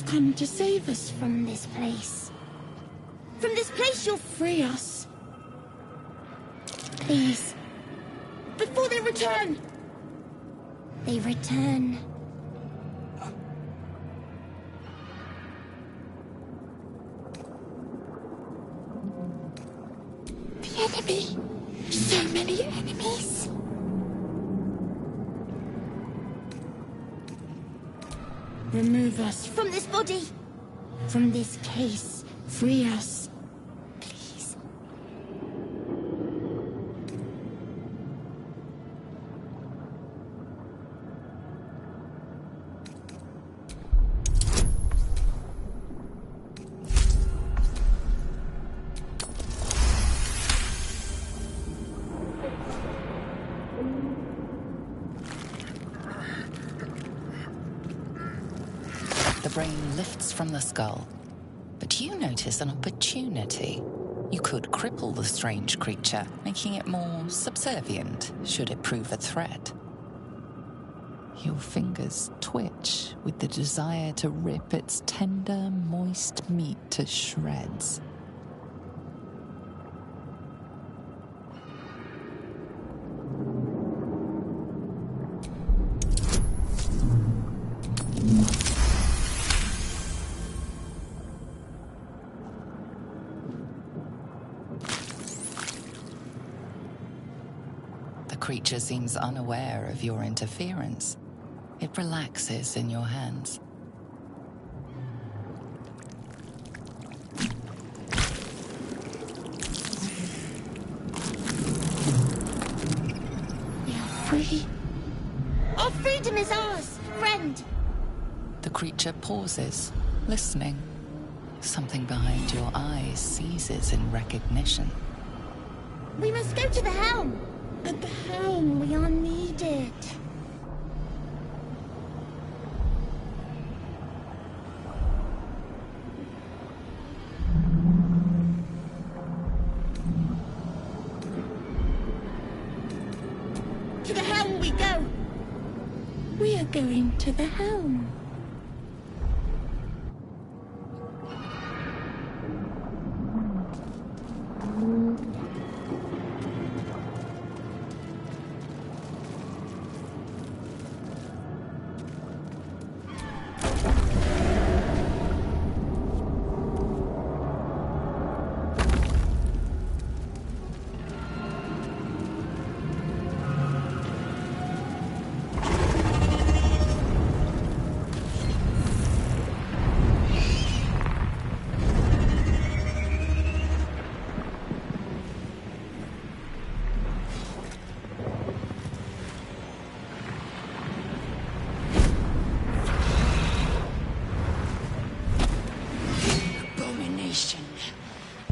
You've come to save us from this place. From this place you'll free us. Please. Before they return! They return. The enemy. So many enemies. Remove us from this body. From this case. Free us. Please. The brain lifts from the skull, but you notice an opportunity. You could cripple the strange creature, making it more subservient should it prove a threat. Your fingers twitch with the desire to rip its tender, moist meat to shreds. The creature seems unaware of your interference. It relaxes in your hands. We are free. Our freedom is ours, friend. The creature pauses, listening. Something behind your eyes seizes in recognition. We must go to the helm. At the helm, we are needed. To the helm we go. We are going to the helm.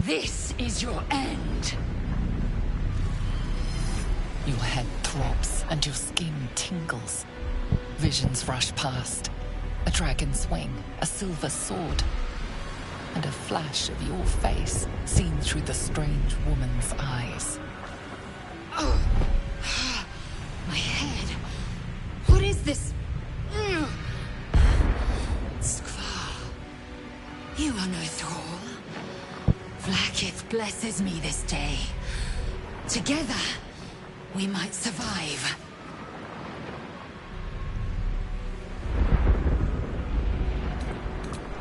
This is your end. Your head throbs and your skin tingles. Visions rush past. A dragon's wing, a silver sword, and a flash of your face seen through the strange woman's eyes. Oh, my head. What is this? Skvar, you are no thrall. Vlaakith blesses me this day. Together, we might survive.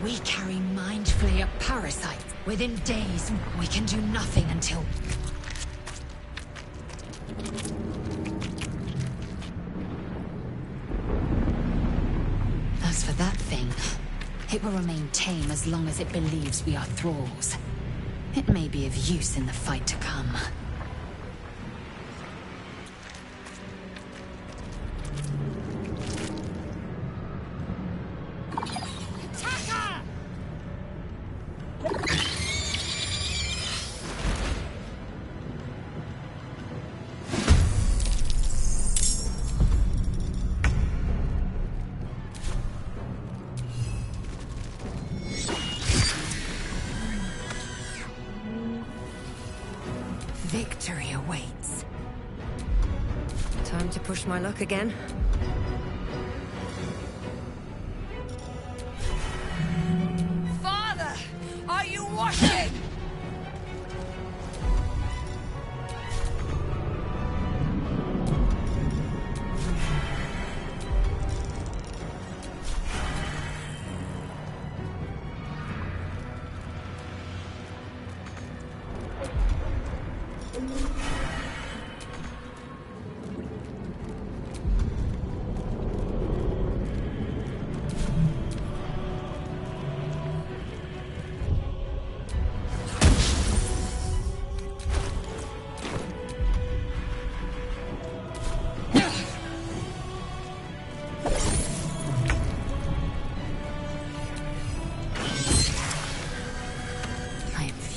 We carry Mind Flayer parasites. Within days, we can do nothing until... As for that thing, it will remain tame as long as it believes we are thralls. It may be of use in the fight to come. Victory awaits. Time to push my luck again.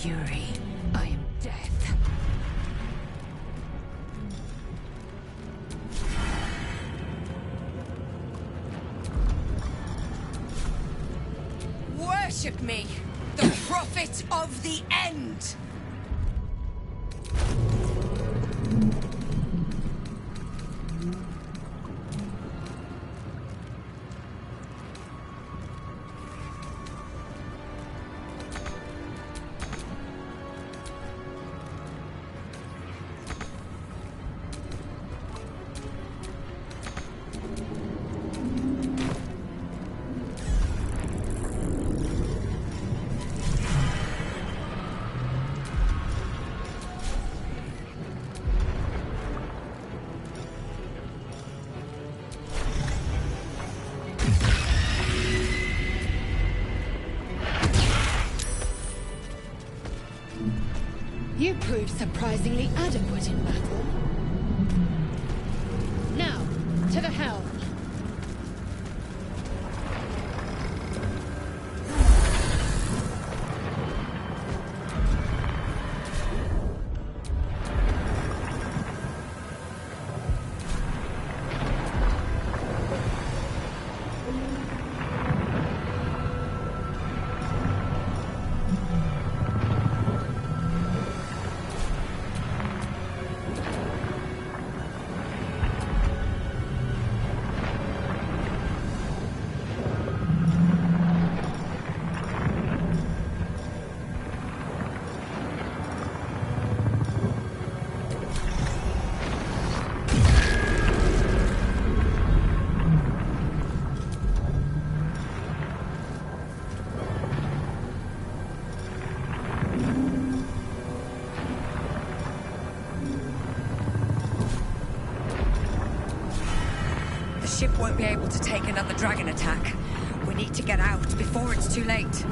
fury. I am death. Worship me, the prophet of the end! You proved surprisingly adequate in battle. Now, to the helm. The ship won't be able to take another dragon attack. We need to get out before it's too late.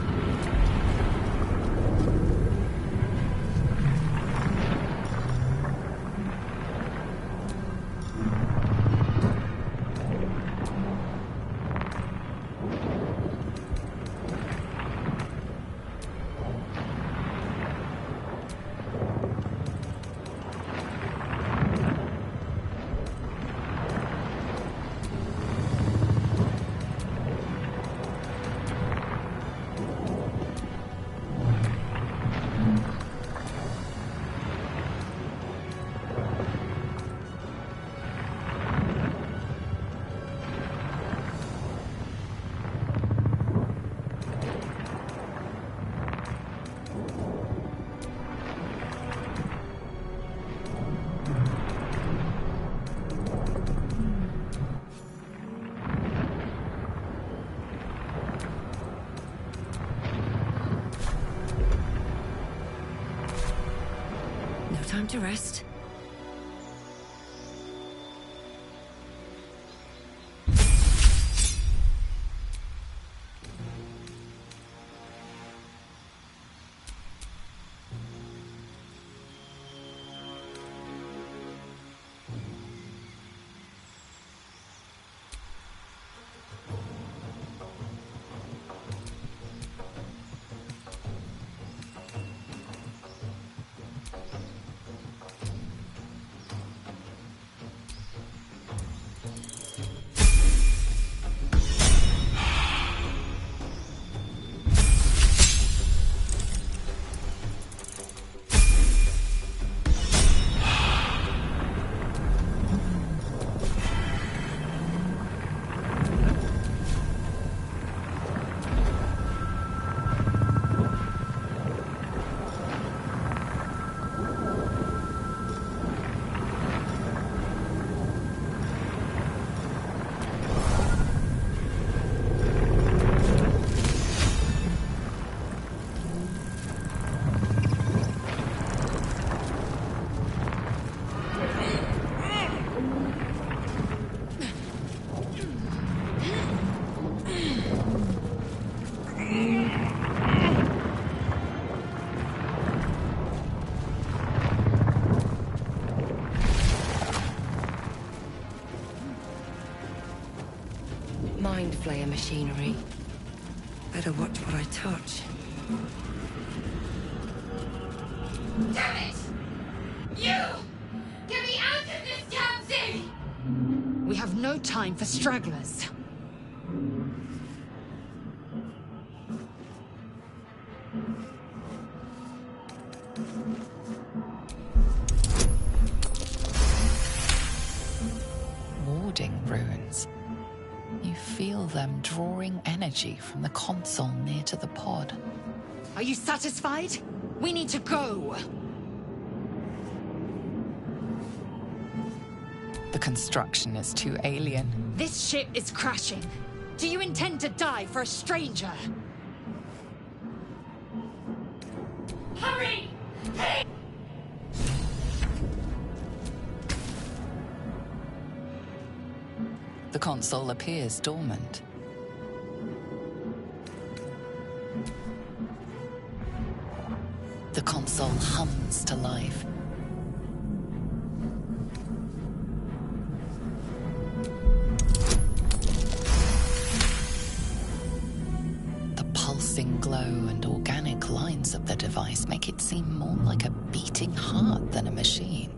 Time to rest. Mind flayer machinery. Better watch what I touch. Damn it! You! Get me out of this damn thing! We have no time for stragglers. Warding runes. You feel them drawing energy from the console near to the pod. Are you satisfied? We need to go! The construction is too alien. This ship is crashing. Do you intend to die for a stranger? Hurry! The console appears dormant. The console hums to life. The pulsing glow and organic lines of the device make it seem more like a beating heart than a machine.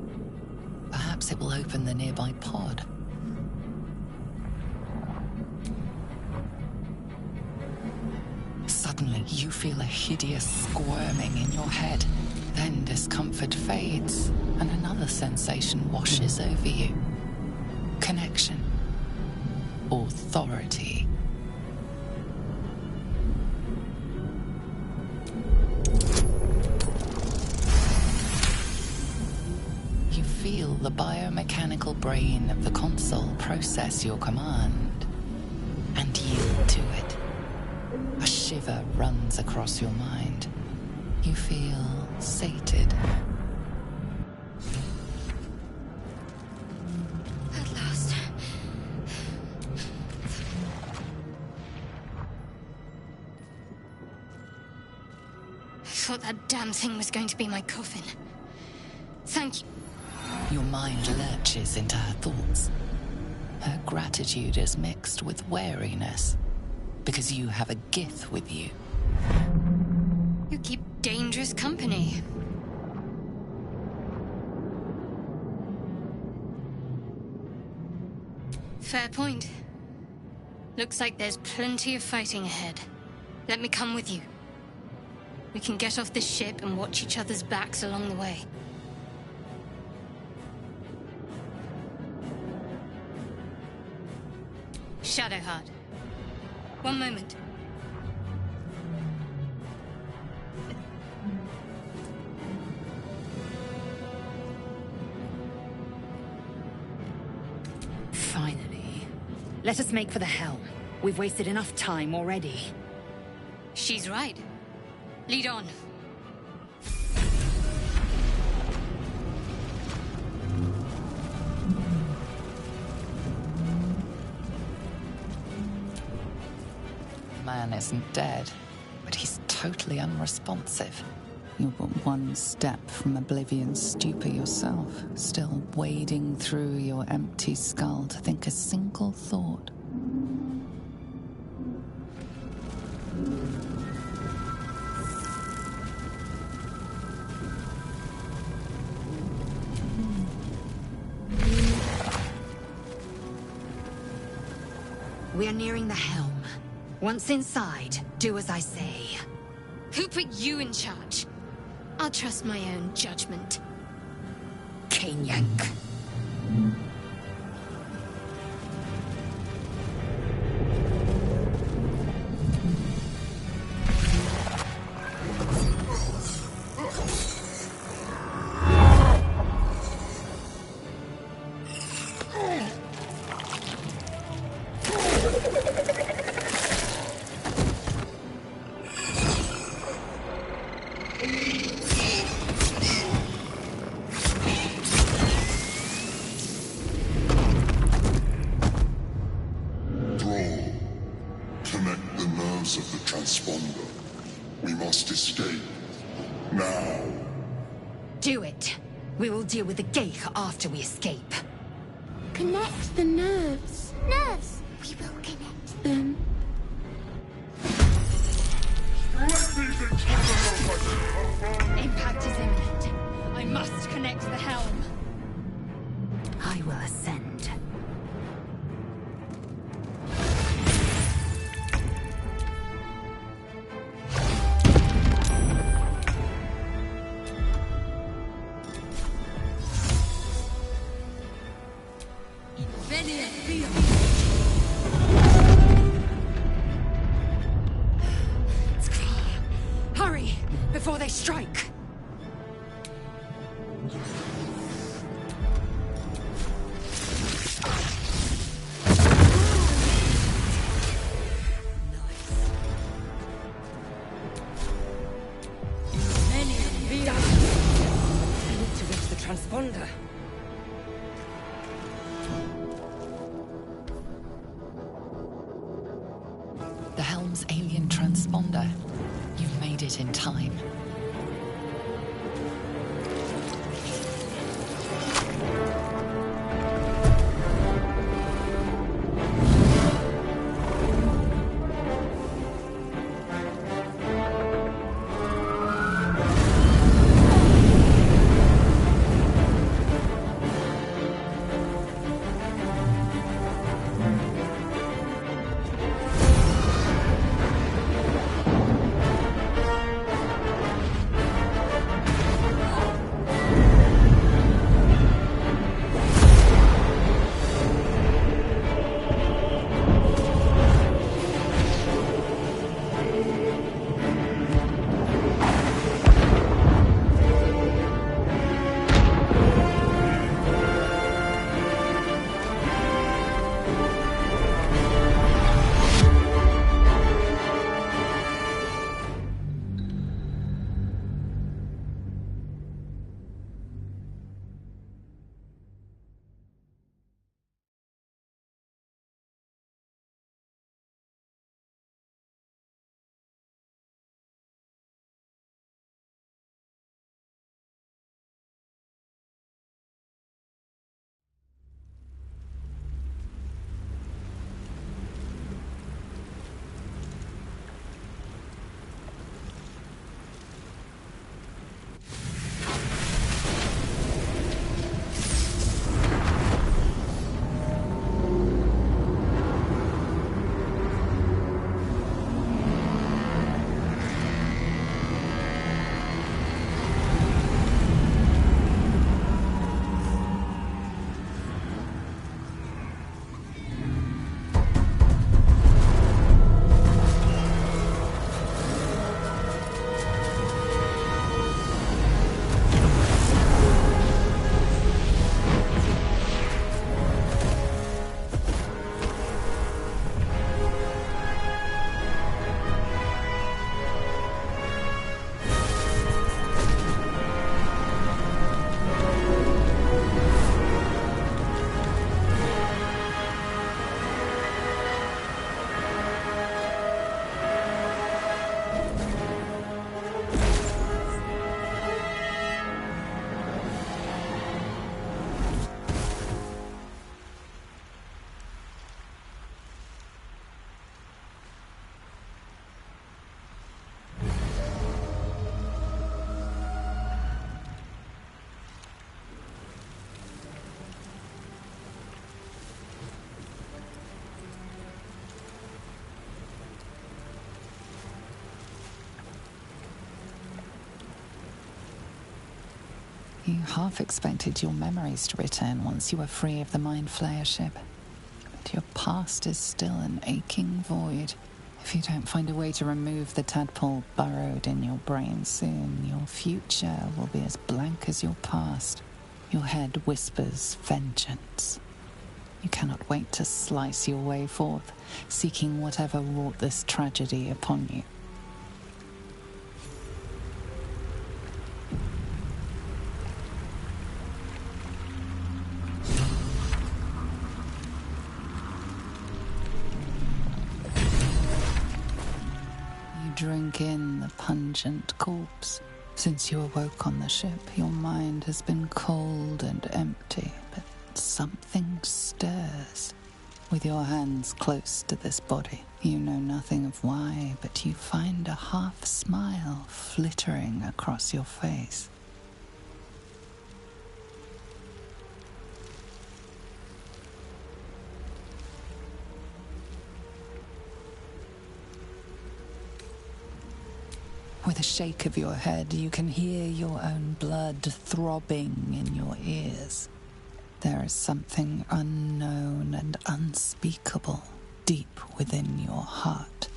Perhaps it will open the nearby pod. Suddenly, you feel a hideous squirming in your head. Then discomfort fades, and another sensation washes over you. Connection. Authority. You feel the biomechanical brain of the console process your command and yield to it. A shiver runs across your mind. You feel sated. At last. I thought that damn thing was going to be my coffin. Thank you. Your mind lurches into her thoughts. Her gratitude is mixed with wariness, because you have a Gith with you. You keep dangerous company. Fair point. Looks like there's plenty of fighting ahead. Let me come with you. We can get off this ship and watch each other's backs along the way. Shadowheart. One moment. Finally. Let us make for the helm. We've wasted enough time already. She's right. Lead on. The man isn't dead, but he's totally unresponsive. You're but one step from oblivion's stupor yourself, still wading through your empty skull to think a single thought. We are nearing the helm. Once inside, do as I say. Who put you in charge? I'll trust my own judgment. Kanyank. Of the transponder. We must escape. Now. Do it. We will deal with the Geich after we escape. Connect the nerves. Nerves! We will connect them. Impact is imminent. before they strike. Transponder. The Helm's alien transponder. You've made it in time. You half expected your memories to return once you were free of the Mind Flayer ship. But your past is still an aching void. If you don't find a way to remove the tadpole burrowed in your brain soon, your future will be as blank as your past. Your head whispers vengeance. You cannot wait to slice your way forth, seeking whatever wrought this tragedy upon you. Drink in the pungent corpse. Since you awoke on the ship, your mind has been cold and empty, but something stirs. With your hands close to this body, you know nothing of why, but you find a half smile flittering across your face. With a shake of your head, you can hear your own blood throbbing in your ears. There is something unknown and unspeakable deep within your heart.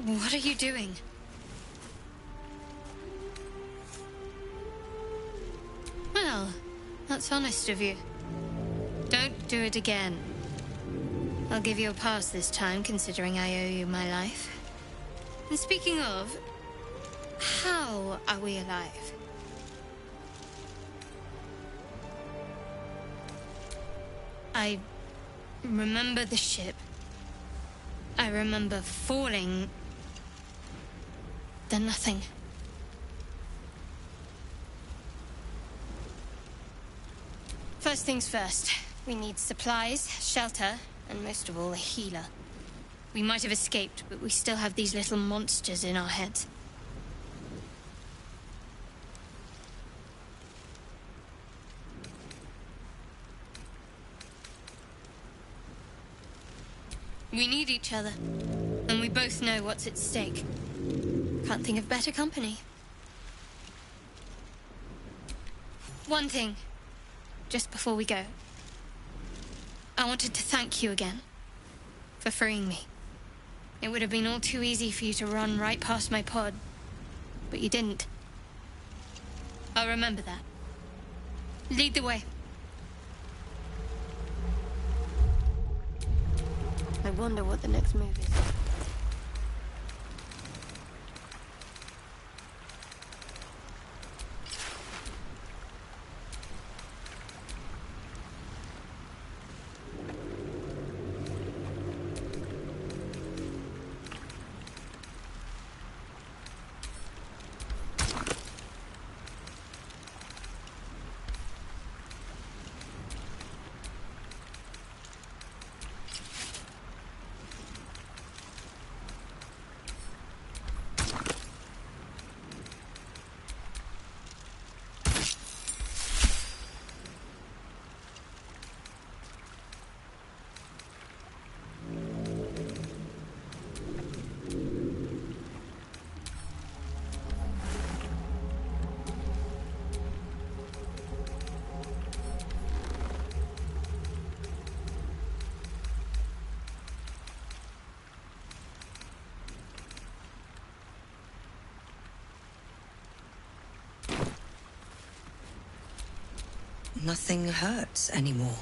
What are you doing? Well, that's honest of you. Don't do it again. I'll give you a pass this time, considering I owe you my life. And speaking of, how are we alive? I remember the ship. I remember falling. Then nothing. First things first. We need supplies, shelter, and most of all, a healer. We might have escaped, but we still have these little monsters in our heads. We need each other, and we both know what's at stake. Can't think of better company. One thing, just before we go. I wanted to thank you again for freeing me. It would have been all too easy for you to run right past my pod, but you didn't. I'll remember that. Lead the way. I wonder what the next move is. Nothing hurts anymore.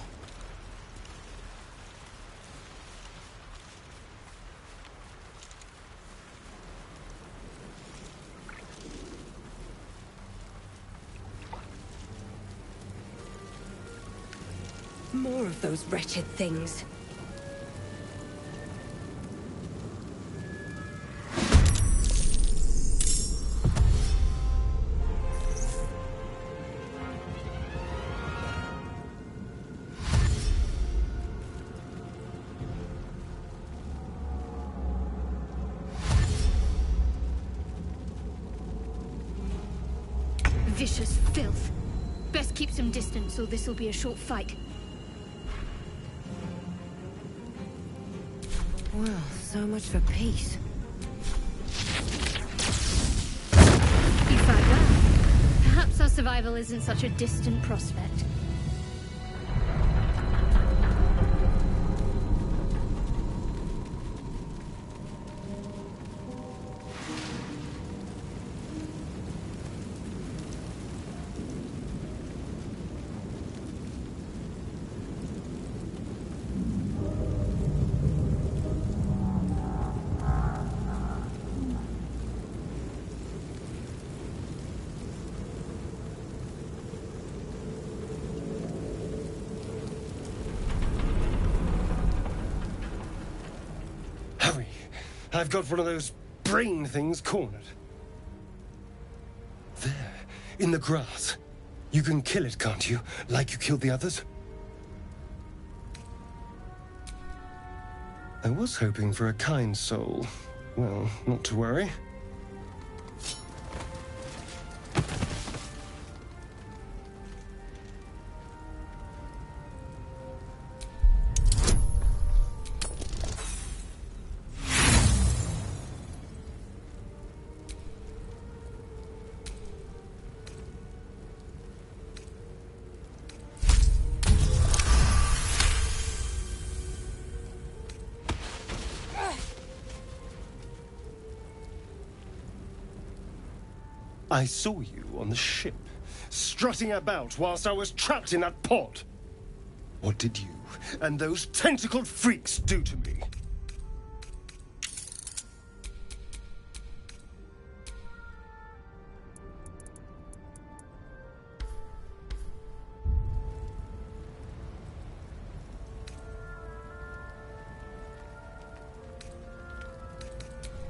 More of those wretched things. Vicious filth. Best keep some distance, or this will be a short fight. Well, so much for peace. You fight well. Perhaps our survival isn't such a distant prospect. I've got one of those brain things cornered. There, in the grass. You can kill it, can't you? Like you killed the others? I was hoping for a kind soul. Well, not to worry. I saw you on the ship, strutting about whilst I was trapped in that pod. What did you and those tentacled freaks do to me?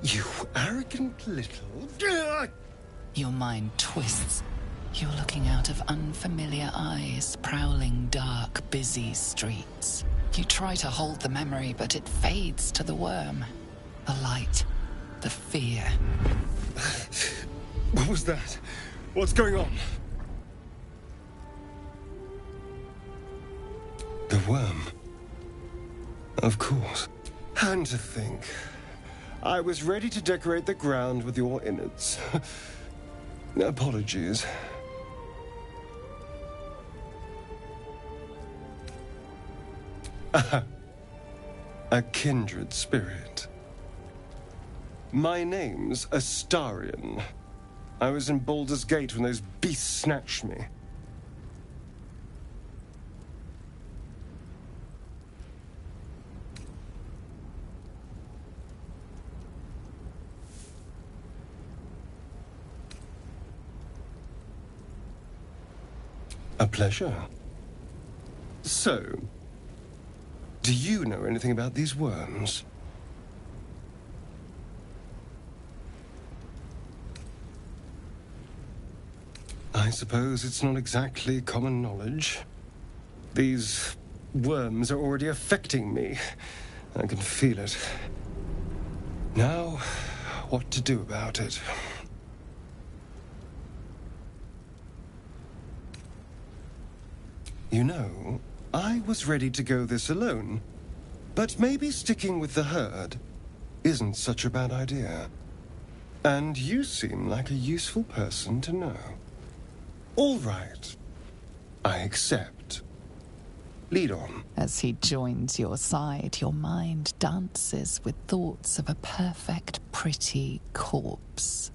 You arrogant little... Your mind twists. You're looking out of unfamiliar eyes, prowling dark, busy streets. You try to hold the memory, but it fades to the worm. The light, the fear. What was that? What's going on? The worm. Of course. And to think, I was ready to decorate the ground with your innards. Apologies. A kindred spirit. My name's Astarion. I was in Baulders Gate when those beasts snatched me. A pleasure. So, do you know anything about these worms? I suppose it's not exactly common knowledge. These worms are already affecting me. I can feel it. Now, what to do about it? You know, I was ready to go this alone, but maybe sticking with the herd isn't such a bad idea. And you seem like a useful person to know. All right, I accept. Lead on. As he joins your side, your mind dances with thoughts of a perfect, pretty corpse.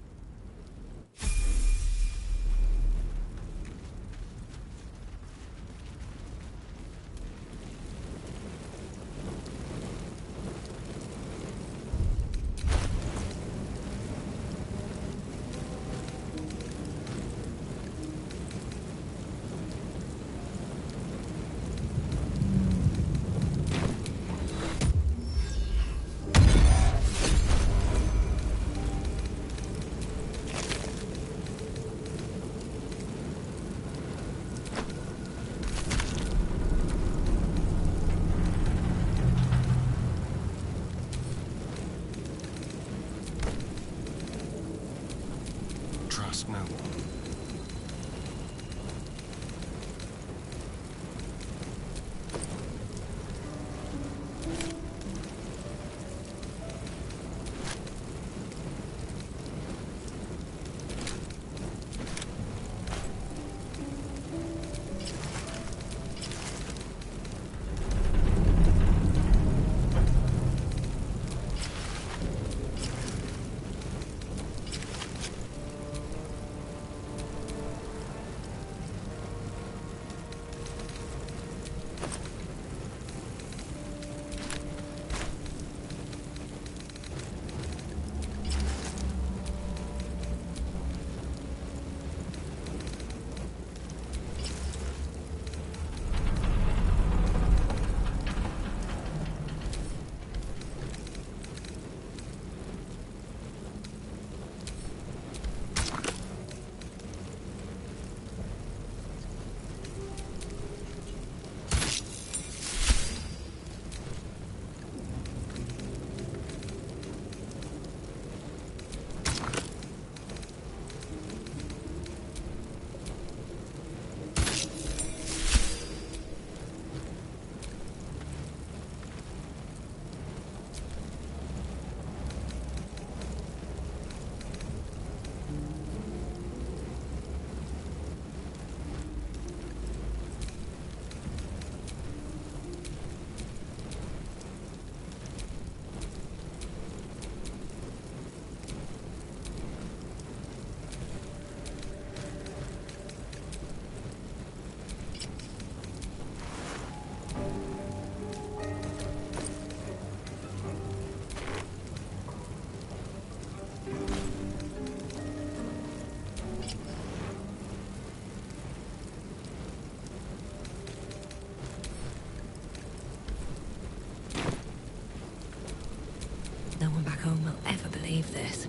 of this.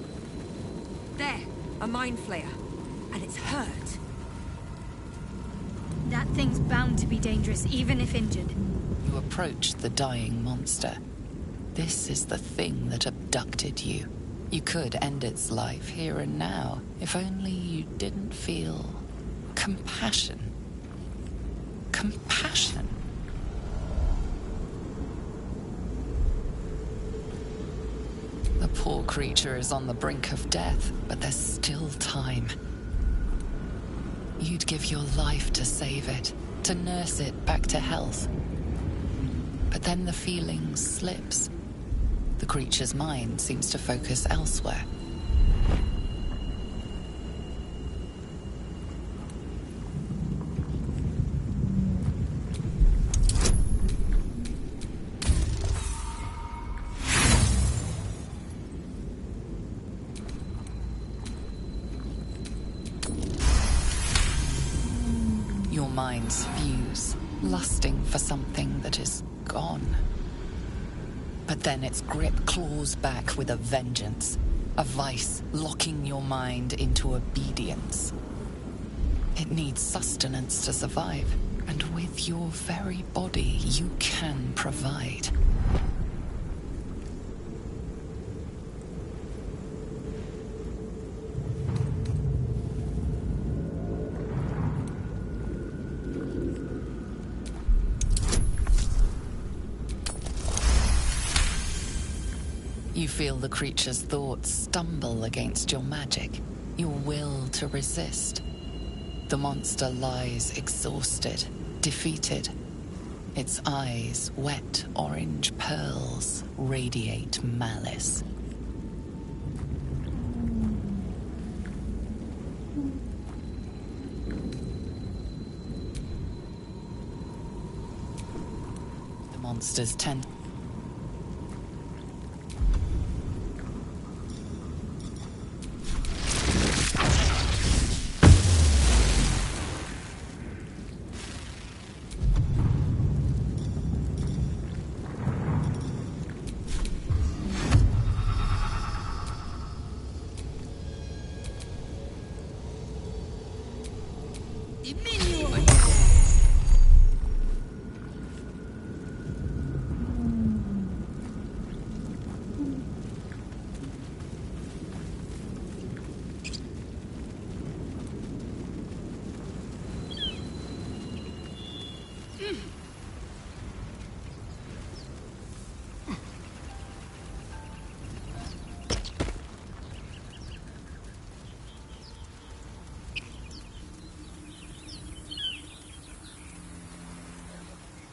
There, a mind flayer. And it's hurt. That thing's bound to be dangerous, even if injured. You approach the dying monster. This is the thing that abducted you. You could end its life here and now, if only you didn't feel compassion. Compassion. The poor creature is on the brink of death, but there's still time. You'd give your life to save it, to nurse it back to health. But then the feeling slips. The creature's mind seems to focus elsewhere. Your minds fuse, lusting for something that is gone. But then its grip claws back with a vengeance, a vice locking your mind into obedience. It needs sustenance to survive, and with your very body you can provide. You feel the creature's thoughts stumble against your magic, your will to resist. The monster lies exhausted, defeated. Its eyes, wet orange pearls, radiate malice. The monster's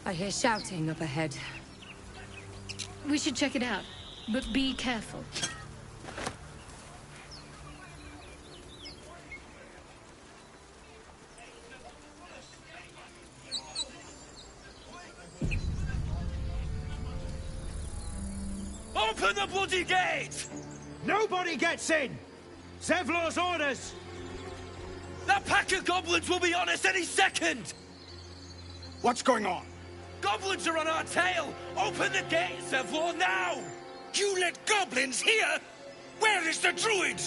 I hear shouting up ahead. We should check it out, but be careful. Open the bloody gate! Nobody gets in! Zevlor's orders! That pack of goblins will be on us any second! What's going on? Goblins are on our tail! Open the gate, Zevlor, now! You let goblins here? Where is the druid?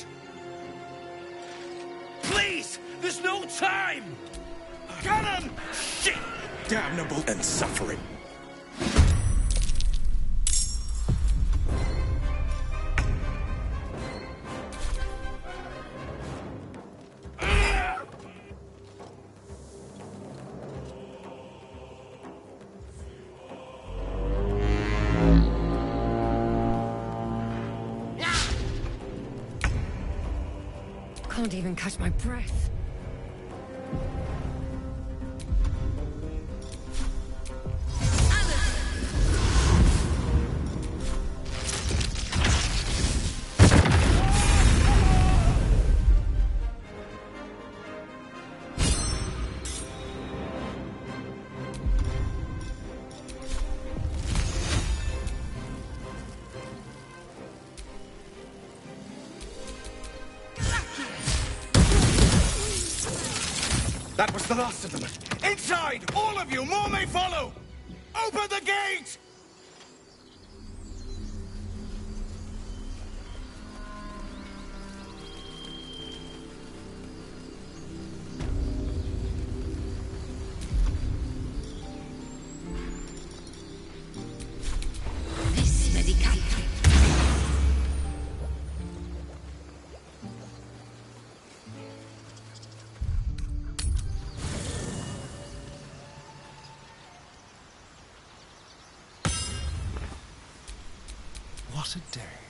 Please! There's no time! Cannon! Shit! Damnable and suffering. Can't even catch my breath. That was the last of them. Inside! All of you! More may follow! Open the gate! What a day.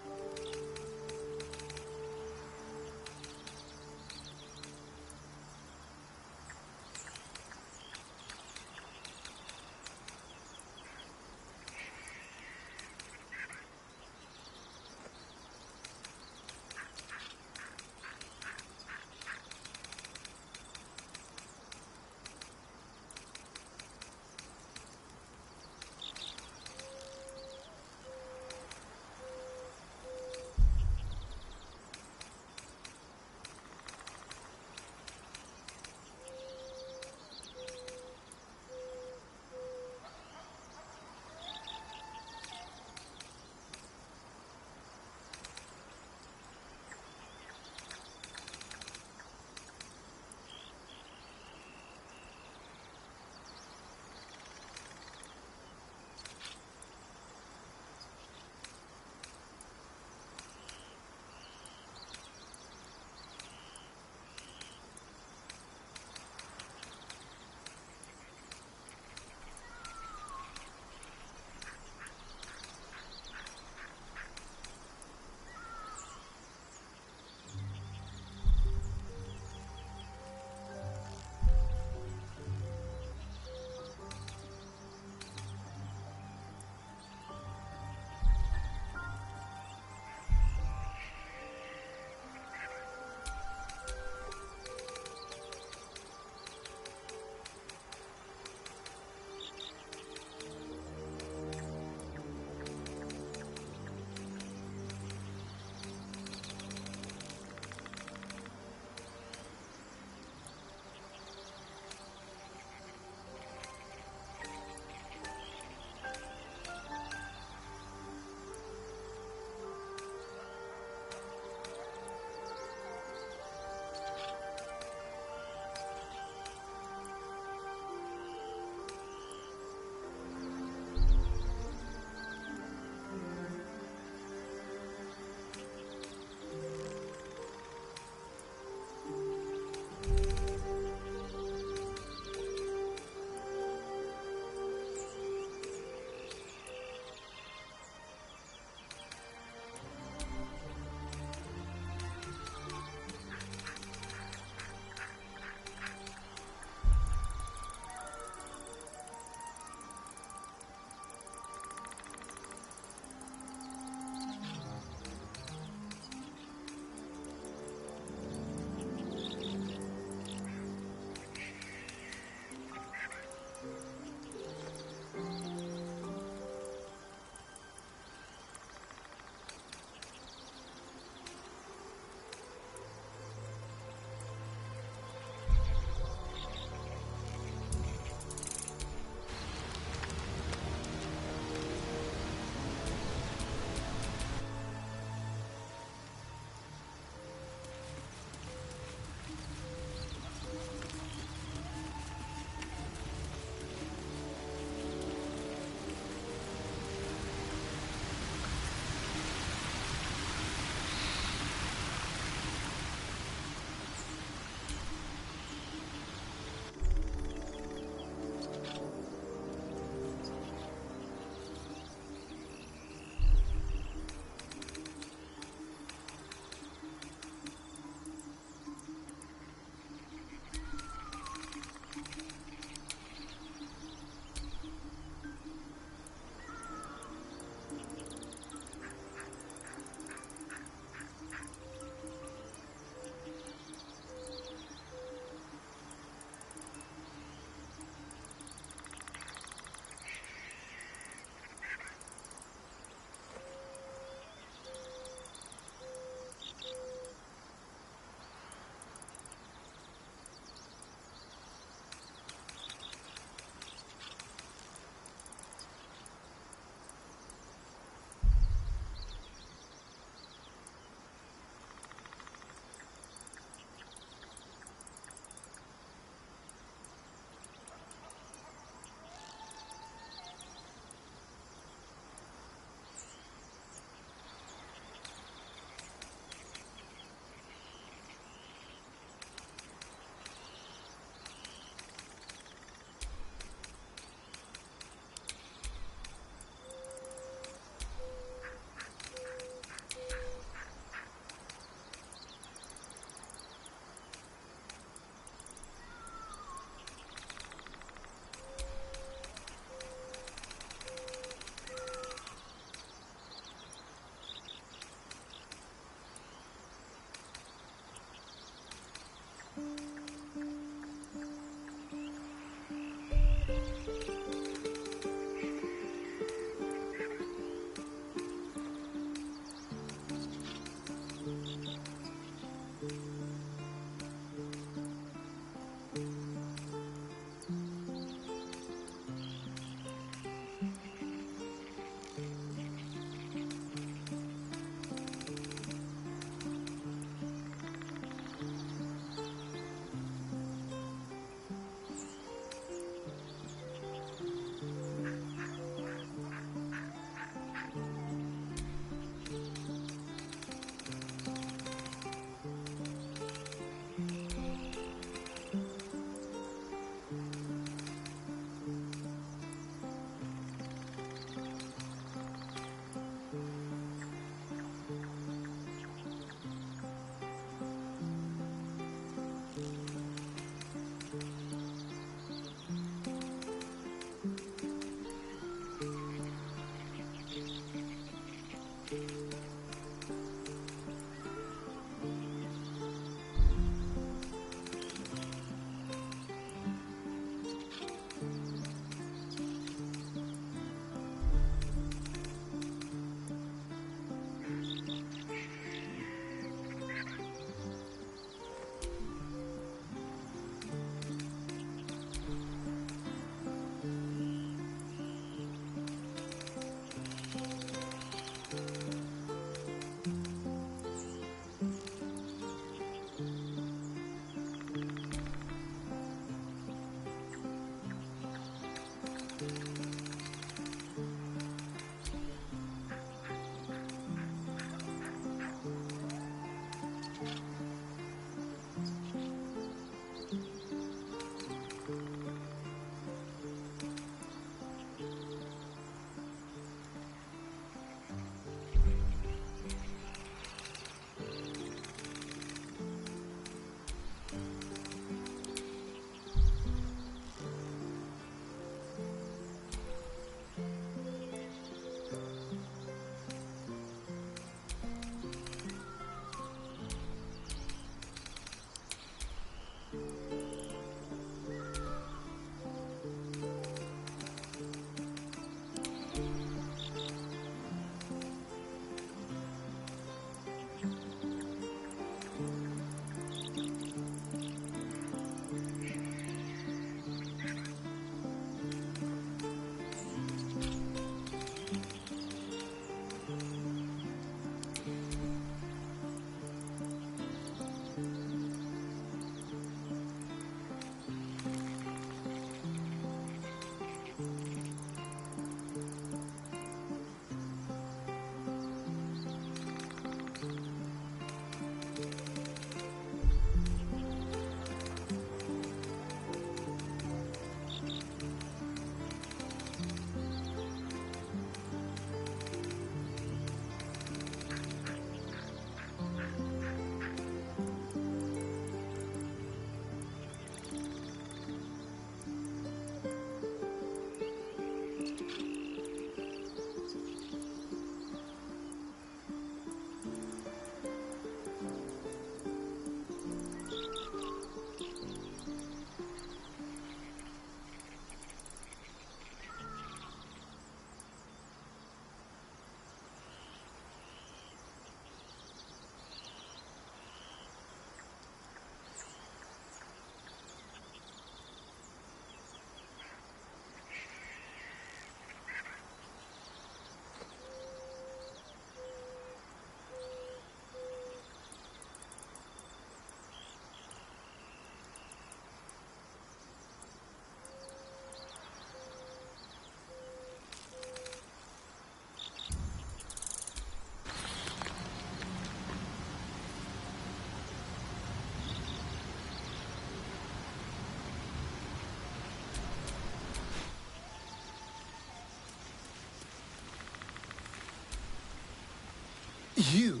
You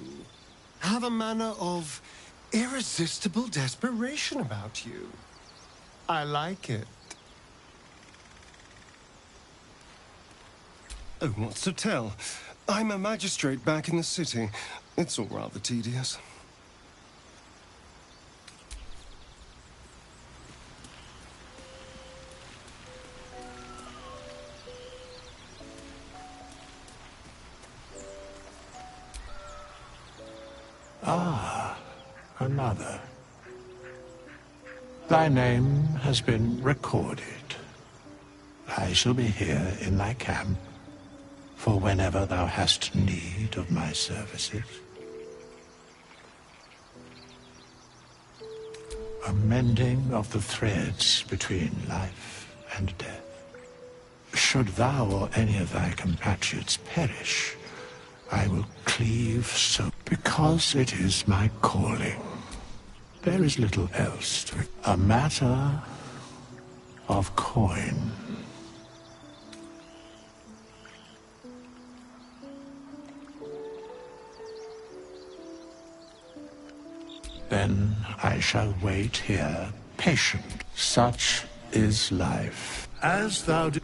have a manner of irresistible desperation about you. I like it. Oh, what's to tell? I'm a magistrate back in the city. It's all rather tedious. Ah, another. Thy name has been recorded. I shall be here in thy camp for whenever thou hast need of my services. A mending of the threads between life and death. Should thou or any of thy compatriots perish, I will cleave so, because it is my calling. There is little else to it. A matter of coin. Then I shall wait here, patient. Such is life. As thou do.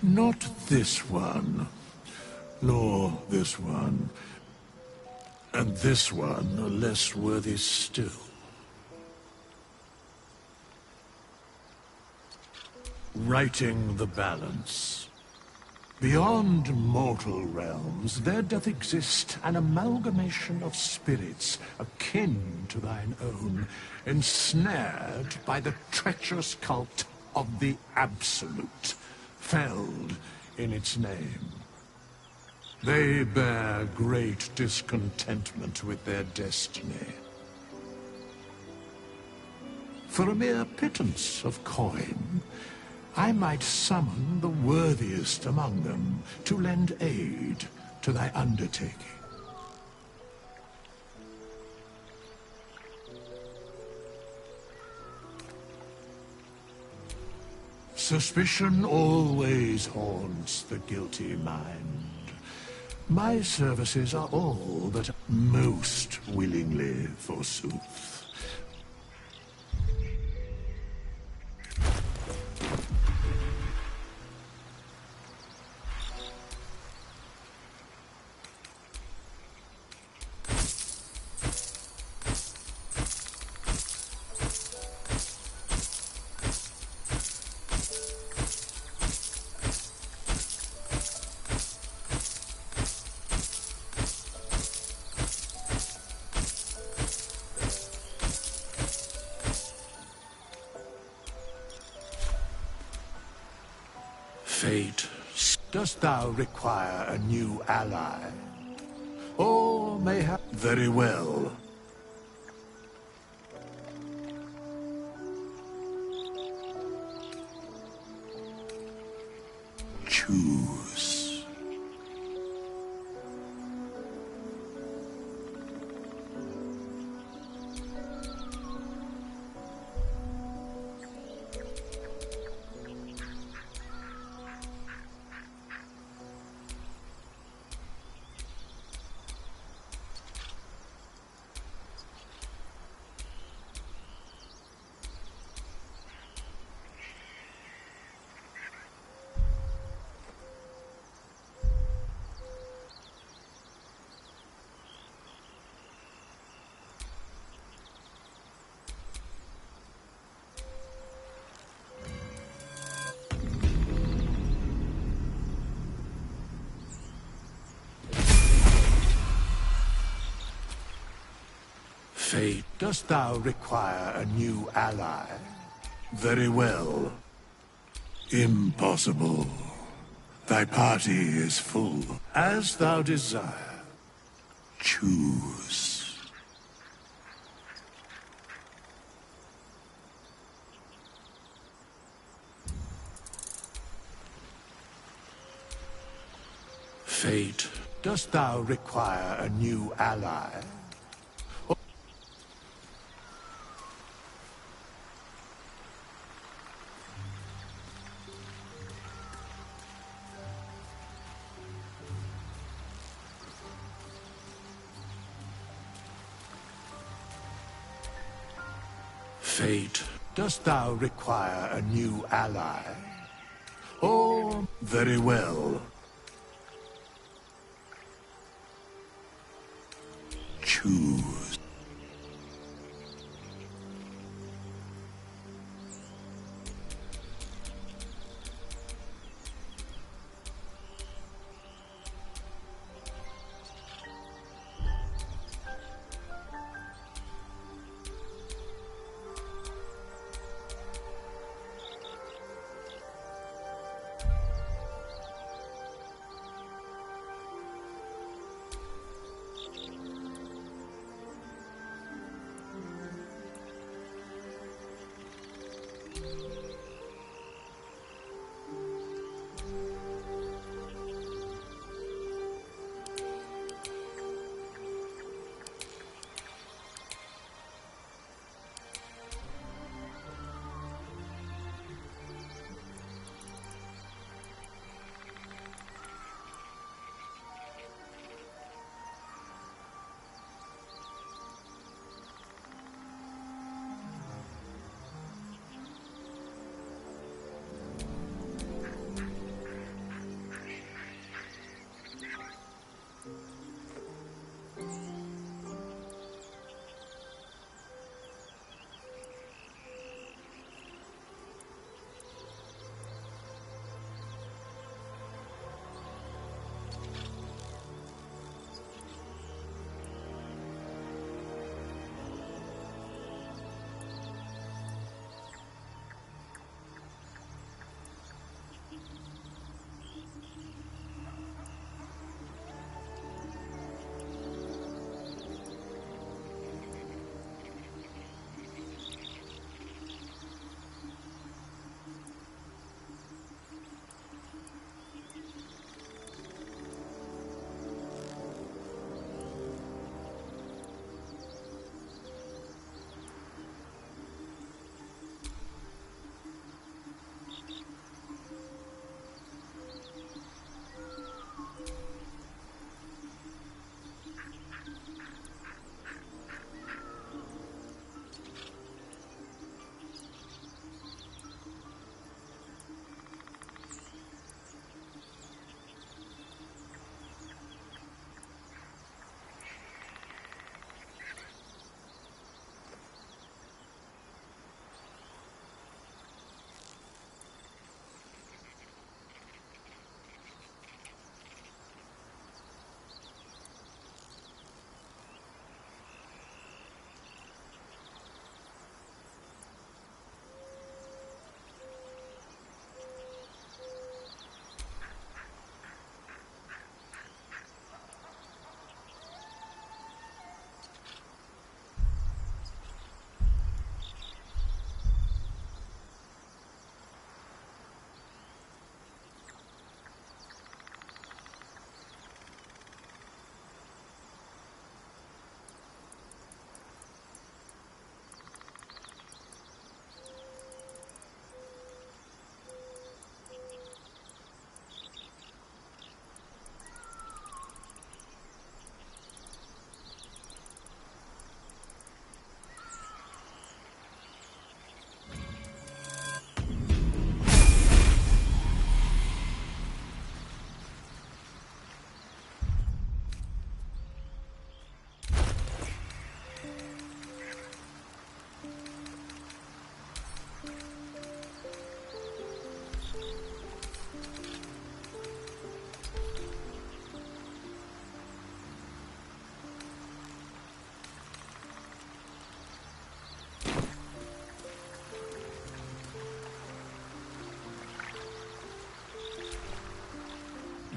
Not this one, nor this one, and this one are less worthy still. Righting the balance. Beyond mortal realms, there doth exist an amalgamation of spirits akin to thine own, ensnared by the treacherous cult of the Absolute, felled in its name. They bear great discontentment with their destiny. For a mere pittance of coin, I might summon the worthiest among them to lend aid to thy undertaking. Suspicion always haunts the guilty mind. My services are all that most willingly, forsooth. Fate, dost thou require a new ally? Or mayhap... Very well. Choose. Fate, dost thou require a new ally? Very well. Impossible. Thy party is full. As thou desire. Choose. Fate, dost thou require a new ally? Fate, dost thou require a new ally? Oh, very well. Choose.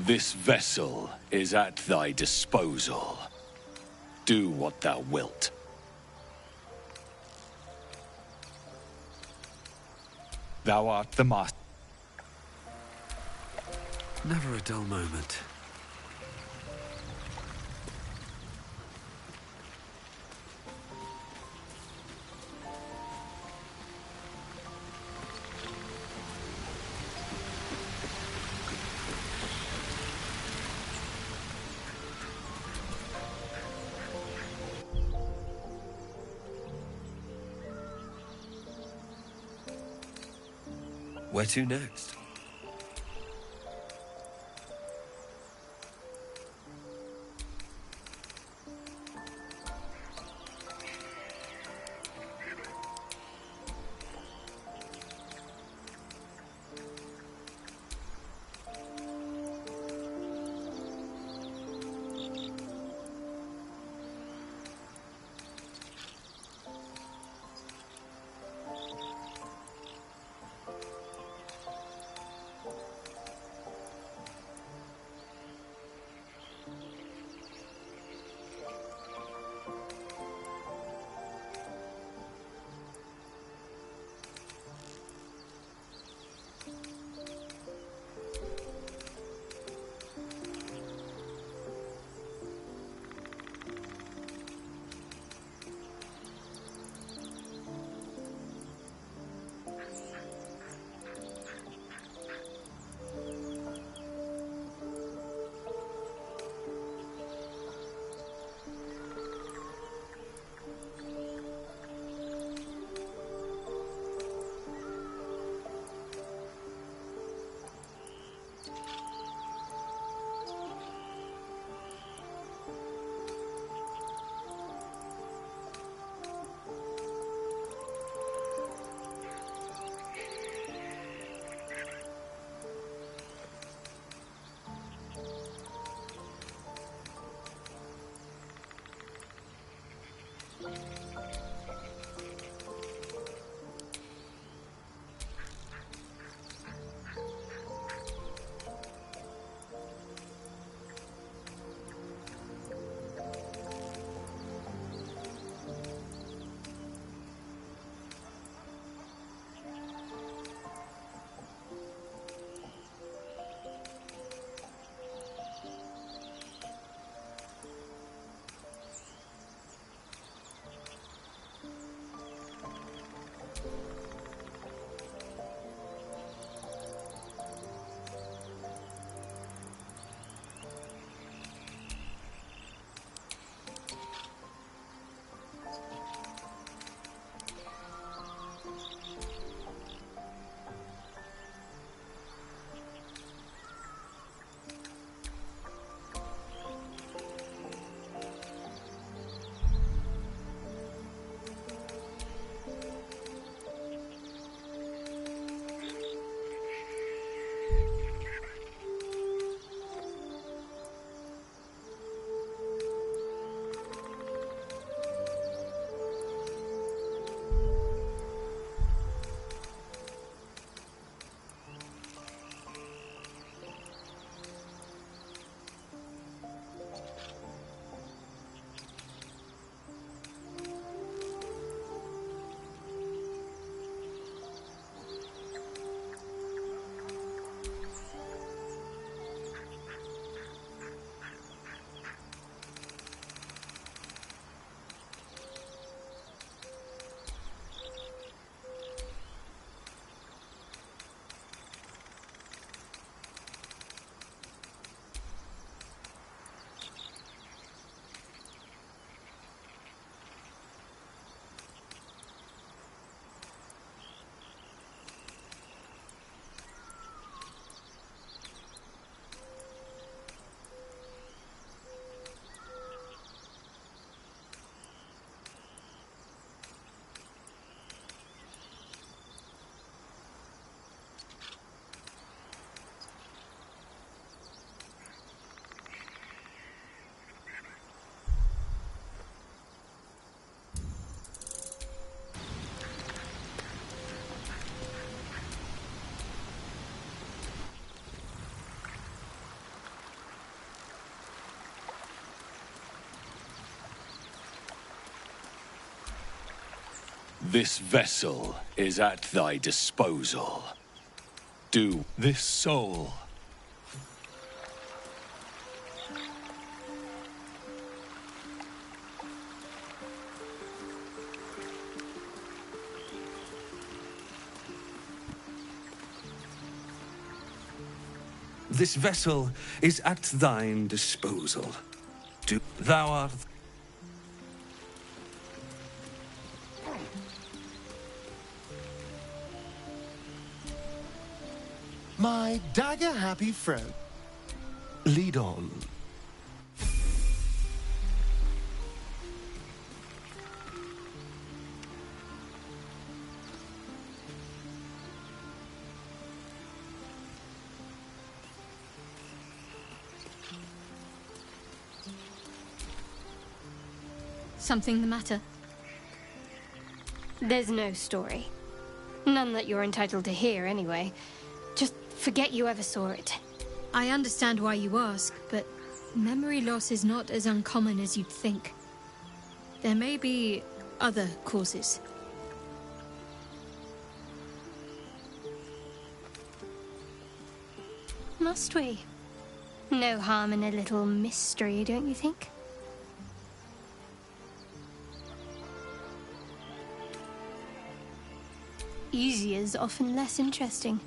This vessel is at thy disposal. Do what thou wilt. Thou art the master. Never a dull moment. Where to next? This vessel is at thy disposal. Do this soul. This vessel is at thine disposal. Thou art... My dagger-happy friend. Lead on. Something the matter? There's no story. None that you're entitled to hear, anyway. Just forget you ever saw it. I understand why you ask, but memory loss is not as uncommon as you'd think. There may be other causes. Must we? No harm in a little mystery, don't you think? Easy is often less interesting.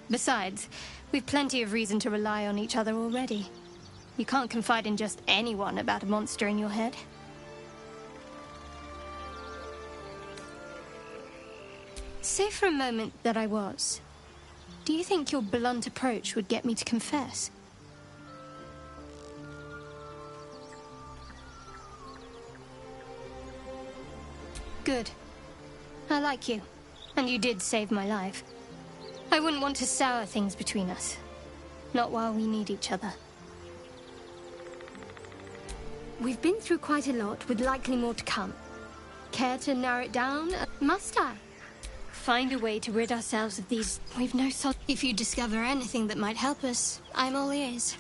Besides, we've plenty of reason to rely on each other already. You can't confide in just anyone about a monster in your head. Say for a moment that I was. Do you think your blunt approach would get me to confess? Good. I like you. And you did save my life. I wouldn't want to sour things between us. Not while we need each other. We've been through quite a lot, with likely more to come. Care to narrow it down? Must I? Find a way to rid ourselves of these... We've no sort... If you discover anything that might help us, I'm all ears.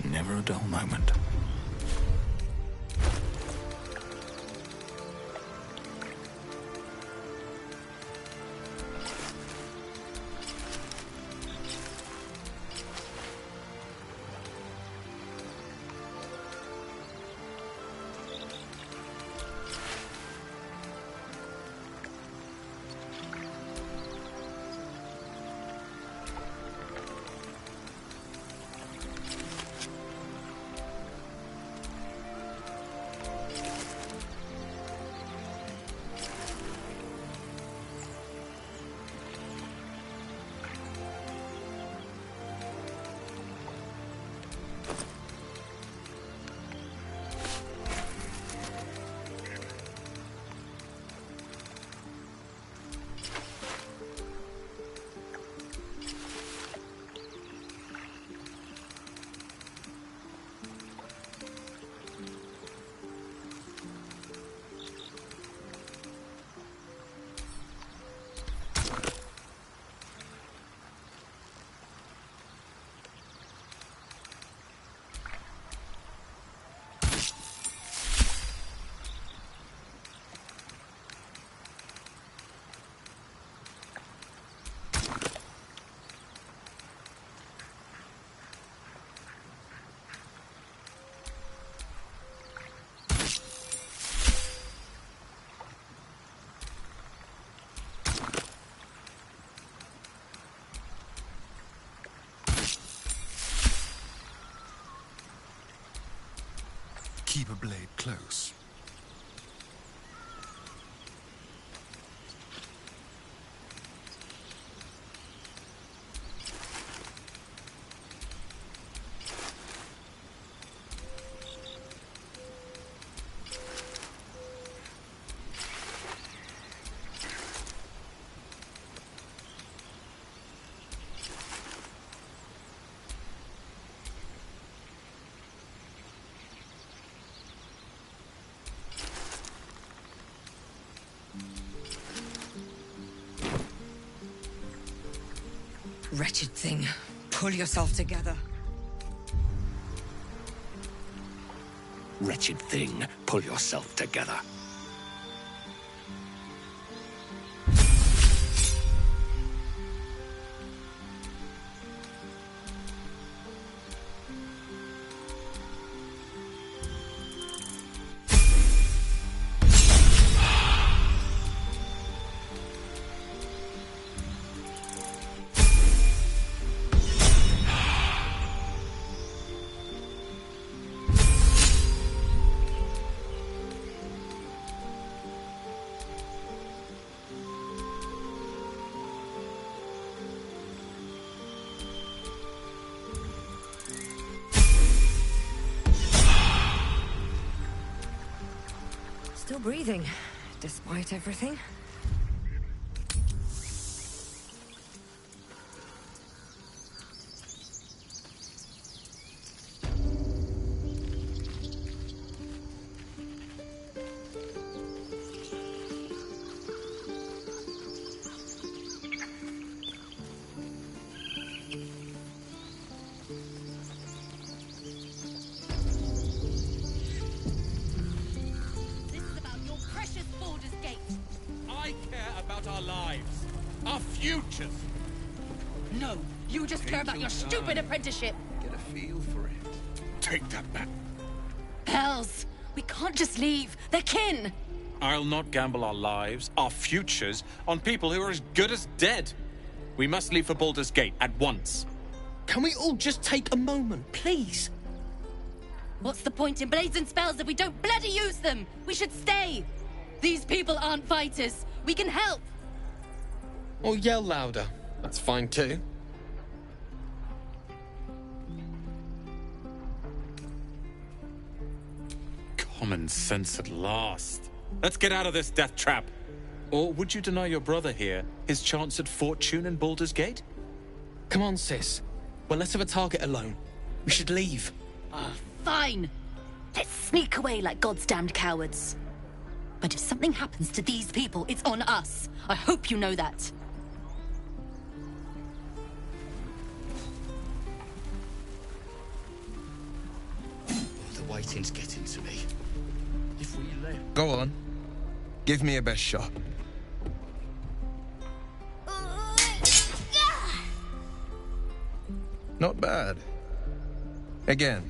Never a dull moment. Keep a blade close. Wretched thing. Pull yourself together. Wretched thing, pull yourself together. Still breathing, despite everything. I care about our lives. Our futures. No, you just care about your stupid apprenticeship. Get a feel for it. Take that back. Hells, we can't just leave. They're kin. I'll not gamble our lives, our futures, on people who are as good as dead. We must leave for Baulders Gate at once. Can we all just take a moment, please? What's the point in blazing spells if we don't bloody use them? We should stay. These people aren't fighters. We can help. Or yell louder. That's fine too. Common sense at last. Let's get out of this death trap. Or would you deny your brother here his chance at fortune in Baldur's Gate? Come on, sis. Well, let's have a target alone. We should leave. Fine. Let's sneak away like God's damned cowards. But if something happens to these people, it's on us. I hope you know that. The waiting's getting to me. If we let... Go on. Give me your best shot. Not bad. Again.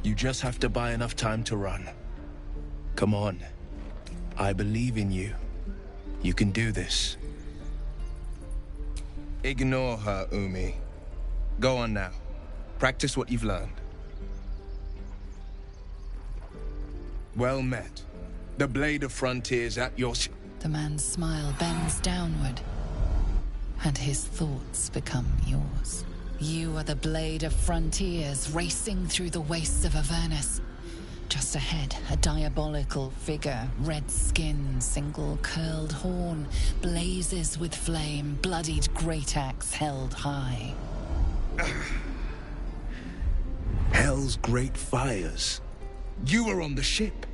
You just have to buy enough time to run. Come on. I believe in you. You can do this. Ignore her, Umi. Go on now. Practice what you've learned. Well met. The Blade of Frontiers at your... The man's smile bends downward, and his thoughts become yours. You are the Blade of Frontiers, racing through the wastes of Avernus. Just ahead, a diabolical figure, red skin, single curled horn, blazes with flame, bloodied great axe held high. Hell's great fires. You were on the ship.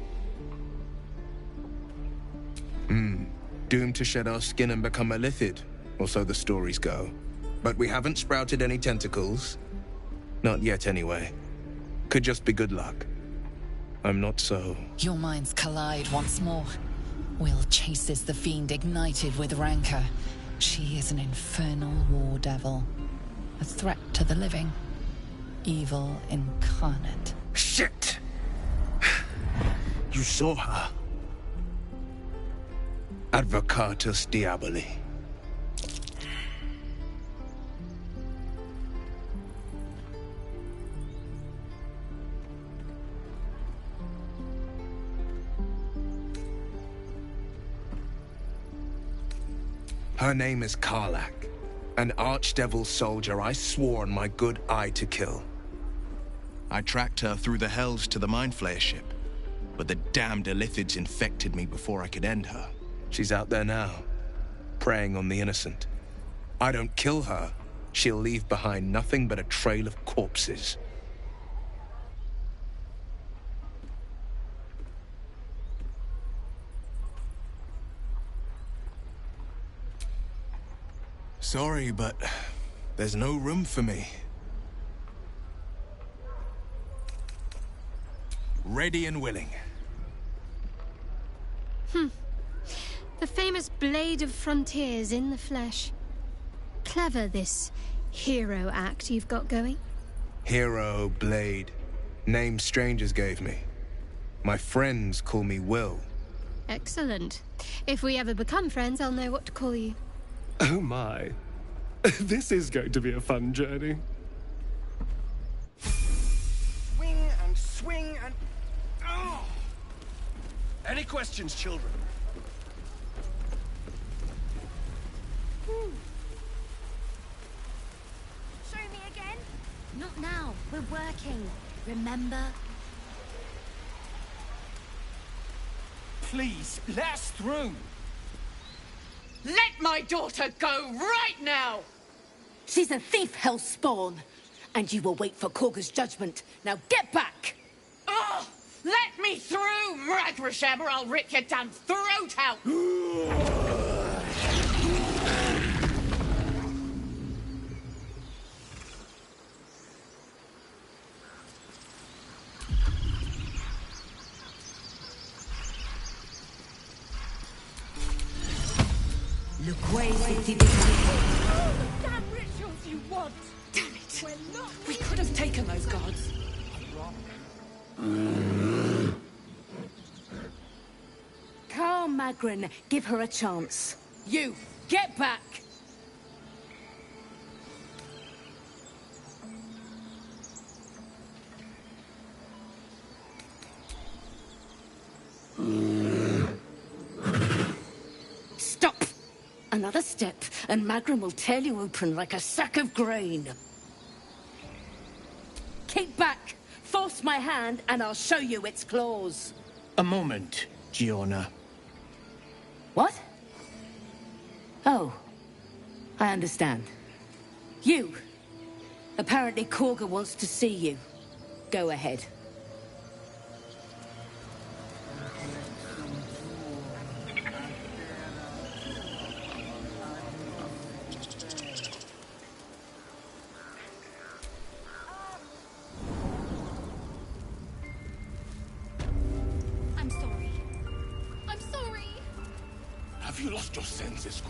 Doomed to shed our skin and become a lithid, or so the stories go. But we haven't sprouted any tentacles. Not yet, anyway. Could just be good luck. I'm not so... Your minds collide once more. Will chases the fiend ignited with rancor. She is an infernal war devil. A threat to the living. Evil incarnate. Shit! You saw her. Advocatus Diaboli. Her name is Karlak, an archdevil soldier I swore on my good eye to kill. I tracked her through the hells to the Mind Flayer ship, but the damned Illithids infected me before I could end her. She's out there now, preying on the innocent. I don't kill her, she'll leave behind nothing but a trail of corpses. Sorry, but there's no room for me. Ready and willing. The famous Blade of Frontiers in the flesh. Clever, this hero act you've got going. Hero, Blade. Name strangers gave me. My friends call me Will. Excellent. If we ever become friends, I'll know what to call you. Oh my. This is going to be a fun journey. Swing and swing and... Oh! Any questions, children? Show me again? Not now. We're working. Remember? Please, let us through. Let my daughter go right now! She's a thief, hellspawn. And you will wait for Korga's judgment. Now get back! Oh! Let me through, Ragrasham, or I'll rip your damn throat out! Damn rituals you want! Damn it! We could have taken those guards. Calm, Magrin. Give her a chance. You, get back! Stop! Another step, and Magrin will tear you open like a sack of grain. Keep back! Force my hand, and I'll show you its claws. A moment, Giona. What? Oh. I understand. You. Apparently Korga wants to see you. Go ahead. I'm sorry. I'm sorry. Have you lost your senses?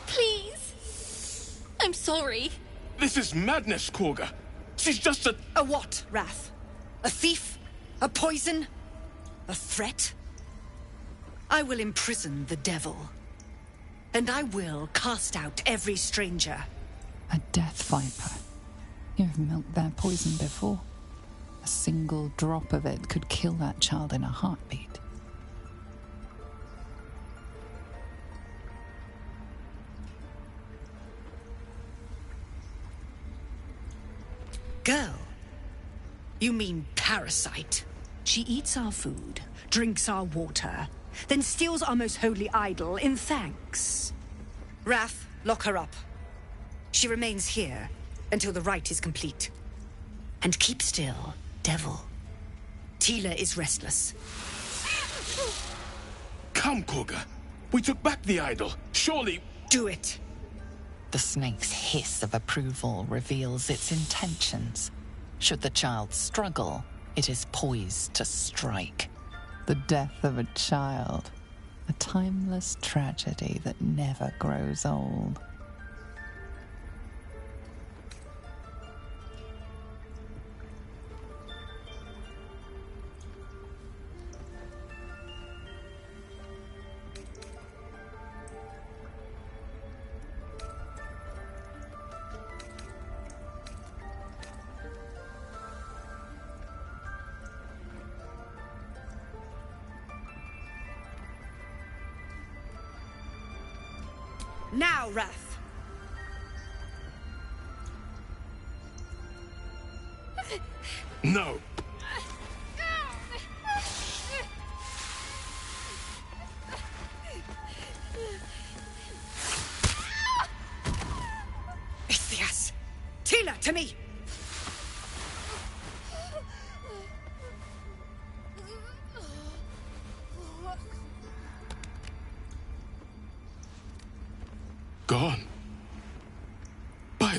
Please. I'm sorry. This is madness, Korga. She's just a... A what, Wrath? A thief? A poison? A threat? I will imprison the devil. And I will cast out every stranger. A death viper. You've milked their poison before. A single drop of it could kill that child in a heartbeat. Girl? You mean parasite? She eats our food, drinks our water, then steals our most holy idol in thanks. Wrath, lock her up. She remains here until the rite is complete. And keep still, devil. Tila is restless. Come, Korga. We took back the idol. Surely... Do it. The snake's hiss of approval reveals its intentions. Should the child struggle, it is poised to strike. The death of a child. A timeless tragedy that never grows old. Now, Wrath. No. Ithias! Tila, to me!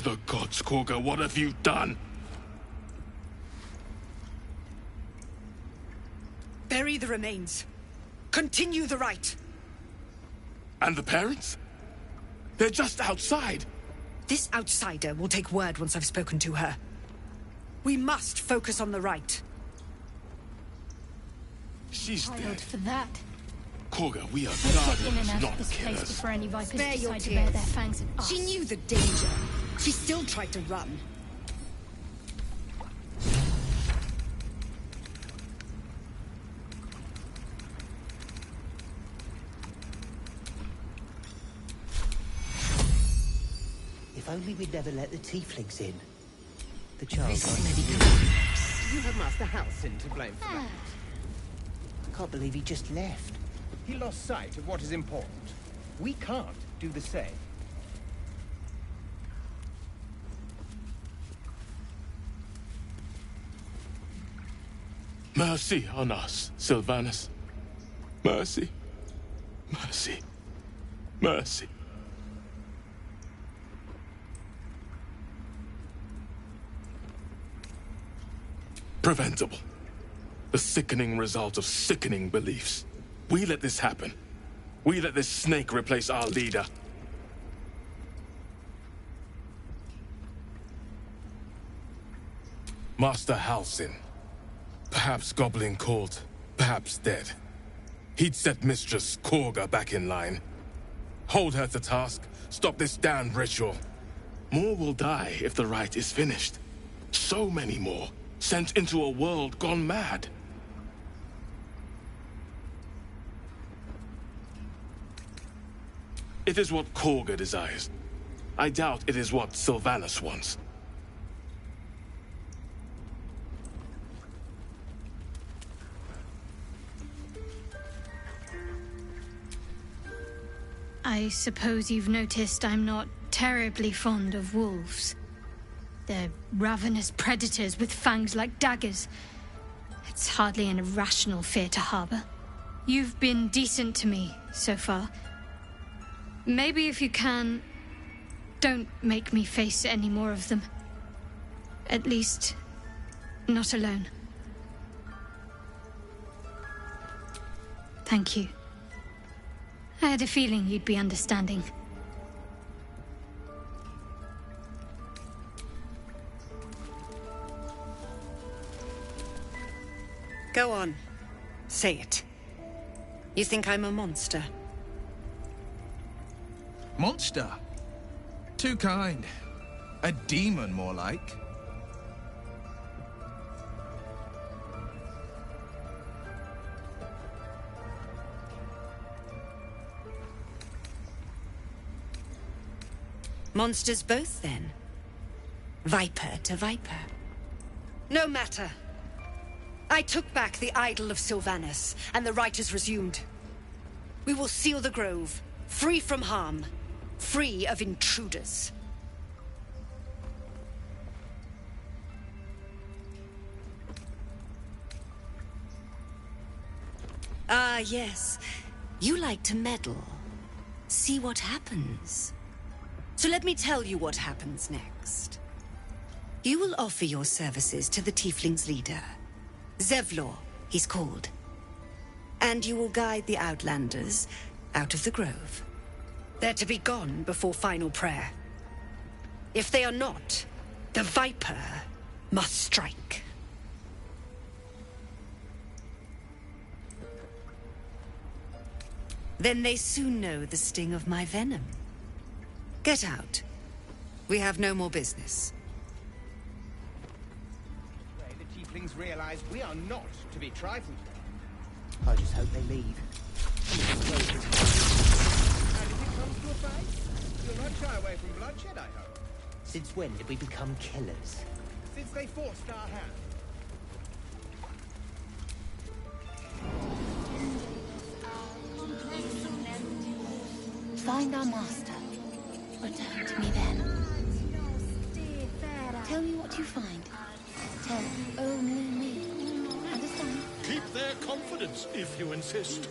the gods, Korga, what have you done? Bury the remains. Continue the rite. And the parents? They're just outside. This outsider will take word once I've spoken to her. We must focus on the rite. She's dead. For that. Korga, we are Let's get in and guardians, out not of this place killers. before any vipers Spare your decide to bare their tears. fangs at us. She knew the danger. She still tried to run. If only we'd never let the tieflings in. The child You have Master Halcyon to blame for that. I can't believe he just left. He lost sight of what is important. We can't do the same. Mercy on us, Sylvanus. Mercy. Mercy. Mercy. Preventable. The sickening result of sickening beliefs. We let this happen. We let this snake replace our leader. Master Halcyon. Perhaps gobbling cold, perhaps dead. He'd set Mistress Korga back in line. Hold her to task, stop this damned ritual. More will die if the rite is finished. So many more, sent into a world gone mad. It is what Korga desires. I doubt it is what Sylvanus wants. I suppose you've noticed I'm not terribly fond of wolves. They're ravenous predators with fangs like daggers. It's hardly an irrational fear to harbor. You've been decent to me so far. Maybe if you can, don't make me face any more of them. At least, not alone. Thank you. I had a feeling you'd be understanding. Go on. Say it. You think I'm a monster? Monster? Too kind. A demon, more like. Monsters both, then. Viper to viper. No matter. I took back the idol of Sylvanus, and the rite is resumed. We will seal the grove, free from harm, free of intruders. Ah, yes. You like to meddle. See what happens. So let me tell you what happens next. You will offer your services to the Tiefling's leader. Zevlor, he's called. And you will guide the Outlanders out of the grove. They're to be gone before final prayer. If they are not, the Viper must strike. Then they soon know the sting of my venom. Get out. We have no more business. The Tieflings realize we are not to be trifled with. I just hope they leave. And if it comes to a fight, you'll not shy away from bloodshed, I hope. Since when did we become killers? Since they forced our hand. Find our master. Return to me then. Tell me what you find. Tell only me. Understand? Keep their confidence, if you insist.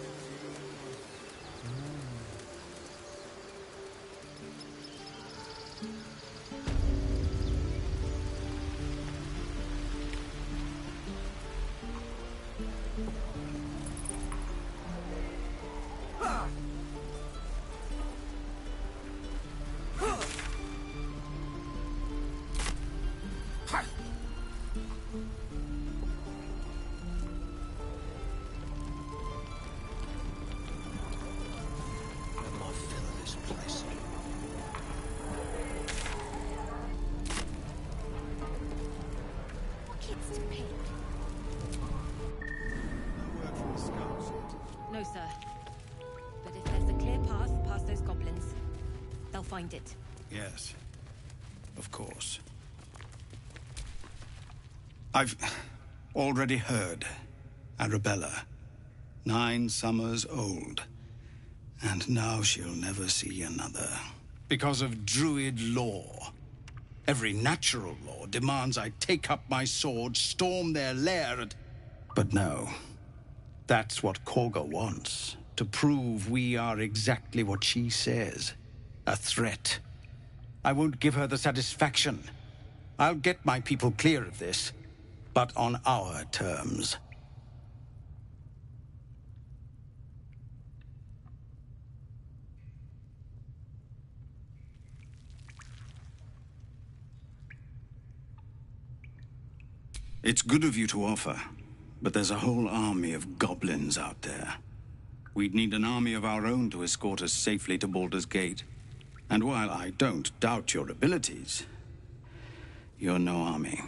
No, sir. But if there's a clear path past those goblins, they'll find it. Yes. Of course. I've already heard. Arabella. 9 summers old. And now she'll never see another. Because of Druid law. Every natural law demands I take up my sword, storm their lair, and... But no. That's what Korga wants. To prove we are exactly what she says. A threat. I won't give her the satisfaction. I'll get my people clear of this, but on our terms. It's good of you to offer, but there's a whole army of goblins out there. We'd need an army of our own to escort us safely to Baldur's Gate. And while I don't doubt your abilities, you're no army.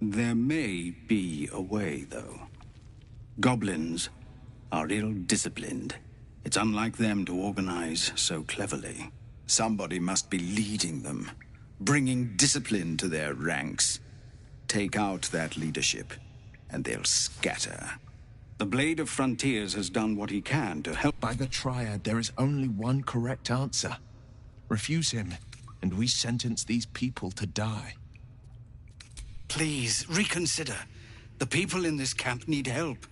There may be a way, though. Goblins are ill-disciplined. It's unlike them to organize so cleverly. Somebody must be leading them, bringing discipline to their ranks. Take out that leadership, and they'll scatter. The Blade of Frontiers has done what he can to help. By the Triad, there is only one correct answer. Refuse him, and we sentence these people to die. Please, reconsider. The people in this camp need help.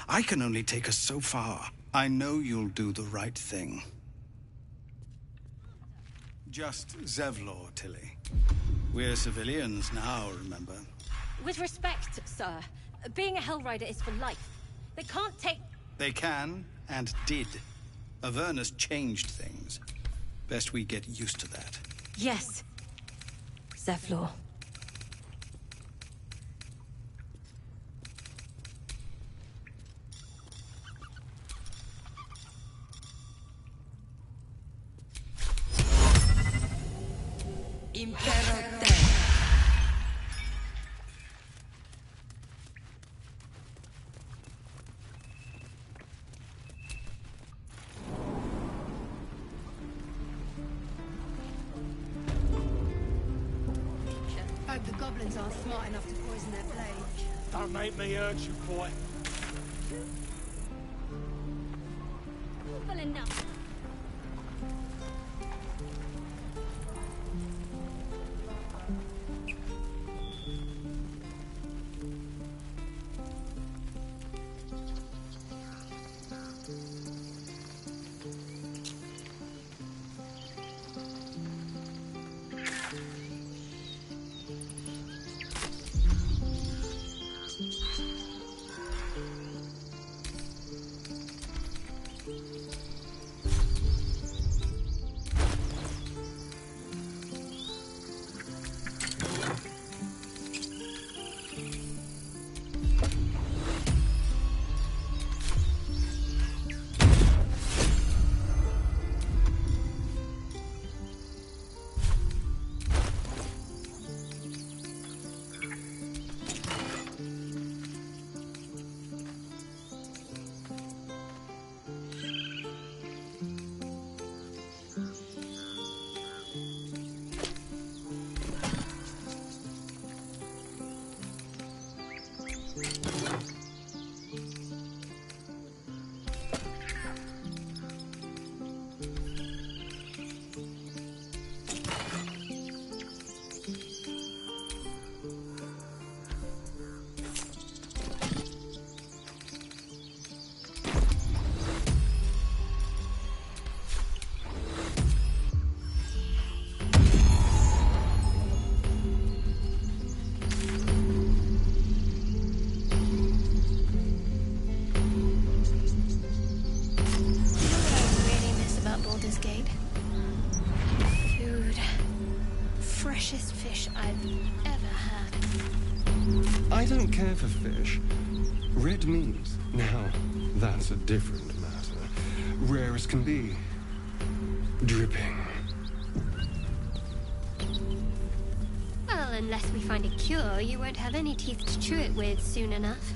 I can only take us so far. I know you'll do the right thing. Just Zevlor, Tilly. We're civilians now, remember? With respect, sir, being a Hellrider is for life. They can't take... They can, and did. Avernus changed things. Best we get used to that. Yes. Zevlor. Hope the goblins aren't smart enough to poison their blade. Don't make me hurt you, boy. Well enough. for fish. Red meat, now, that's a different matter. Rare as can be. Dripping. Well, unless we find a cure, you won't have any teeth to chew it with soon enough.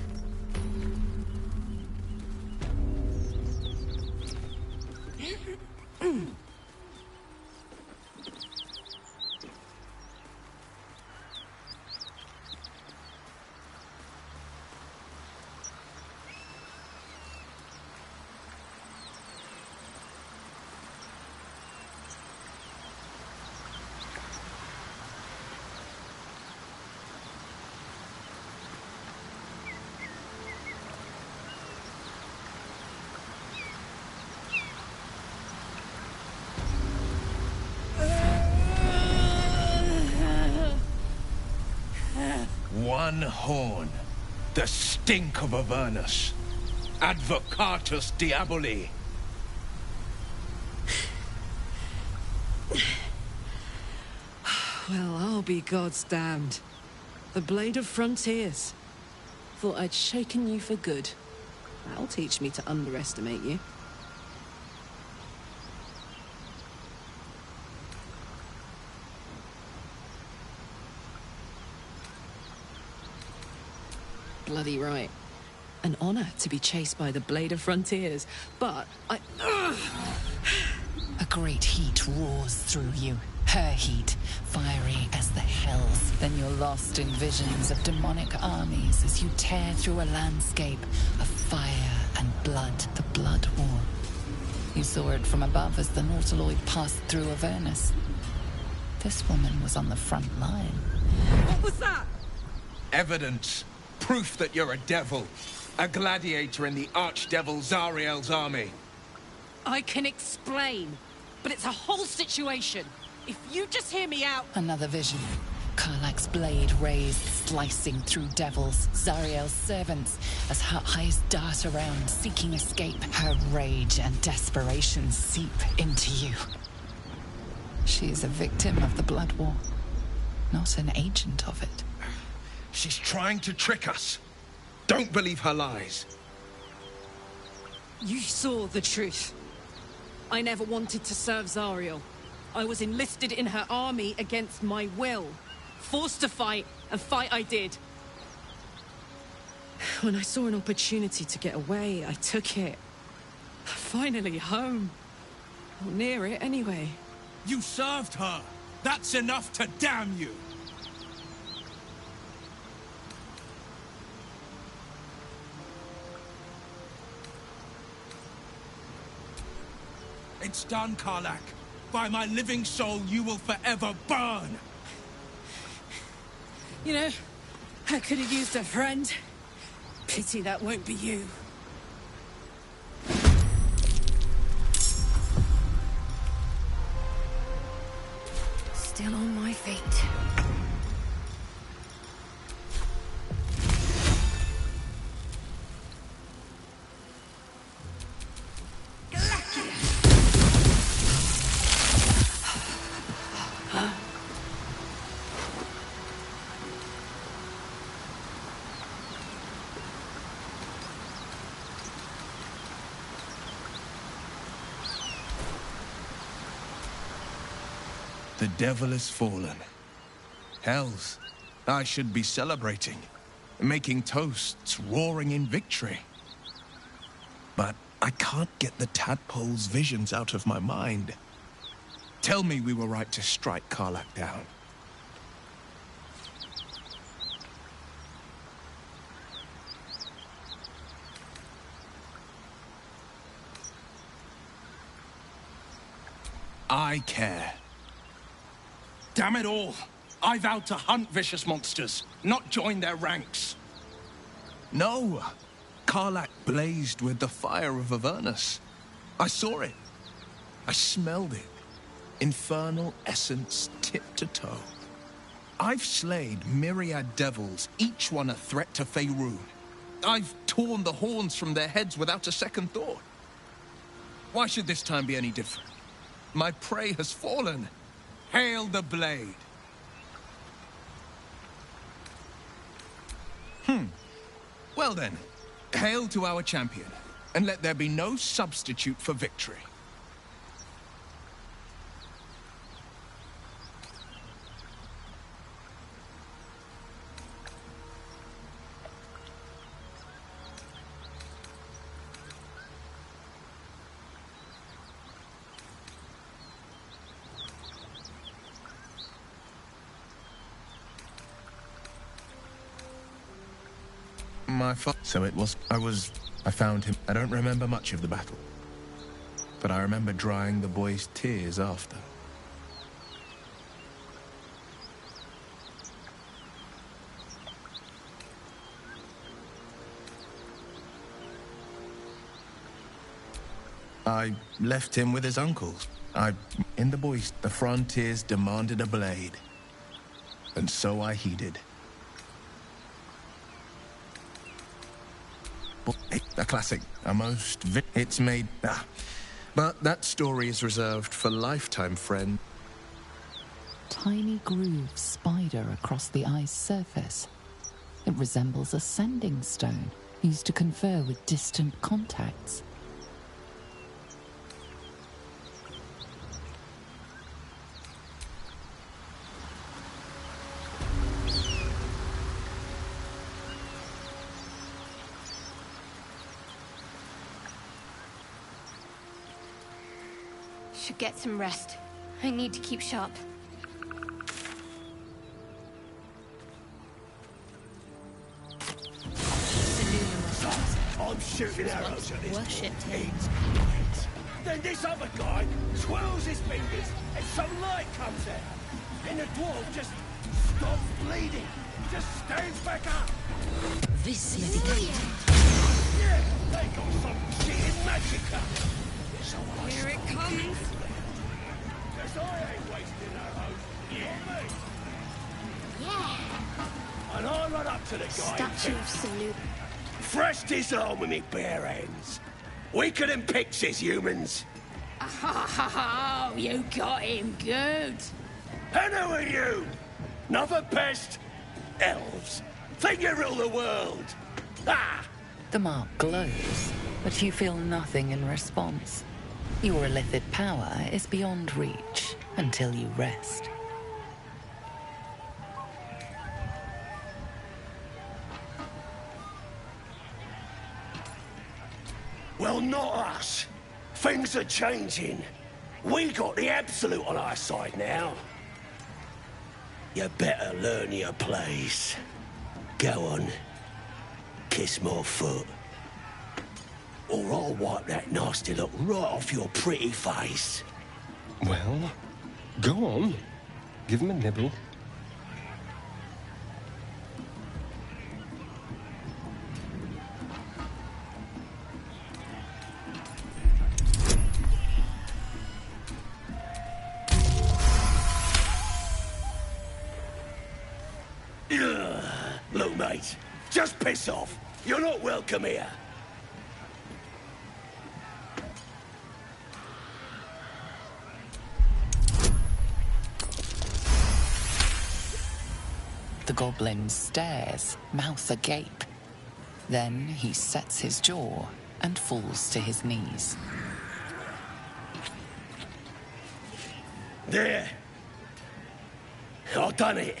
One horn. The stink of Avernus. Advocatus Diaboli. Well, I'll be God's damned. The Blade of Frontiers. Thought I'd shaken you for good. That'll teach me to underestimate you. Bloody right. An honor to be chased by the Blade of Frontiers, but I... A great heat roars through you. Her heat, fiery as the hells. Then you're lost in visions of demonic armies as you tear through a landscape of fire and blood, the Blood War. You saw it from above as the Nautiloid passed through Avernus. This woman was on the front line. What was that? Evidence. Proof that you're a devil. A gladiator in the archdevil Zariel's army. I can explain, but it's a whole situation. If you just hear me out... Another vision. Karlach's blade raised, slicing through devils, Zariel's servants, as her eyes dart around, seeking escape. Her rage and desperation seep into you. She is a victim of the Blood War, not an agent of it. She's trying to trick us. Don't believe her lies. You saw the truth. I never wanted to serve Zariel. I was enlisted in her army against my will. Forced to fight, and fight I did. When I saw an opportunity to get away, I took it. Finally home. Or near it, anyway. You served her! That's enough to damn you! It's done, Karlach. By my living soul, you will forever burn! You know, I could have used a friend. Pity that won't be you. Still on my feet. The devil has fallen. Hells, I should be celebrating, making toasts, roaring in victory. But I can't get the tadpole's visions out of my mind. Tell me we were right to strike Karlach down. I care. Damn it all! I vowed to hunt vicious monsters, not join their ranks. No! Karlach blazed with the fire of Avernus. I saw it. I smelled it. Infernal essence tip to toe. I've slayed myriad devils, each one a threat to Faerun. I've torn the horns from their heads without a second thought. Why should this time be any different? My prey has fallen. Hail the blade! Well then, hail to our champion, and let there be no substitute for victory. So it was. I found him. I don't remember much of the battle, but I remember drying the boy's tears after. I left him with his uncles. In the boys, the frontiers demanded a blade, and so I heeded. A classic, it's made. But that story is reserved for lifetime friend. Tiny grooves spider across the ice surface. It resembles a sending stone used to confer with distant contacts. Should get some rest. I need to keep sharp. I'm shooting arrows at this. Worshipped him. Then this other guy twirls his fingers and some light comes out. And the dwarf just stops bleeding. Just stands back up. This medicated. Yeah, they got some cheated magicka. So Here it comes. Cause I ain't wasting arrows. Yeah. Yeah. And I run up to the guy. Statue of Salute. Thrashed his arm with me bare hands. Weaker than pixies, humans. Oh, you got him good. And who are you? Another pest? Elves. Think you rule the world. Ah! The mark glows, but you feel nothing in response. Your illithid power is beyond reach until you rest. Well, not us. Things are changing. We got the Absolute on our side now. You better learn your place. Go on. Kiss my foot. Or I'll wipe that nasty look right off your pretty face. Well, go on. Give him a nibble. Look, mate, just piss off. You're not welcome here. The goblin stares, mouth agape. Then he sets his jaw and falls to his knees. There. I've done it.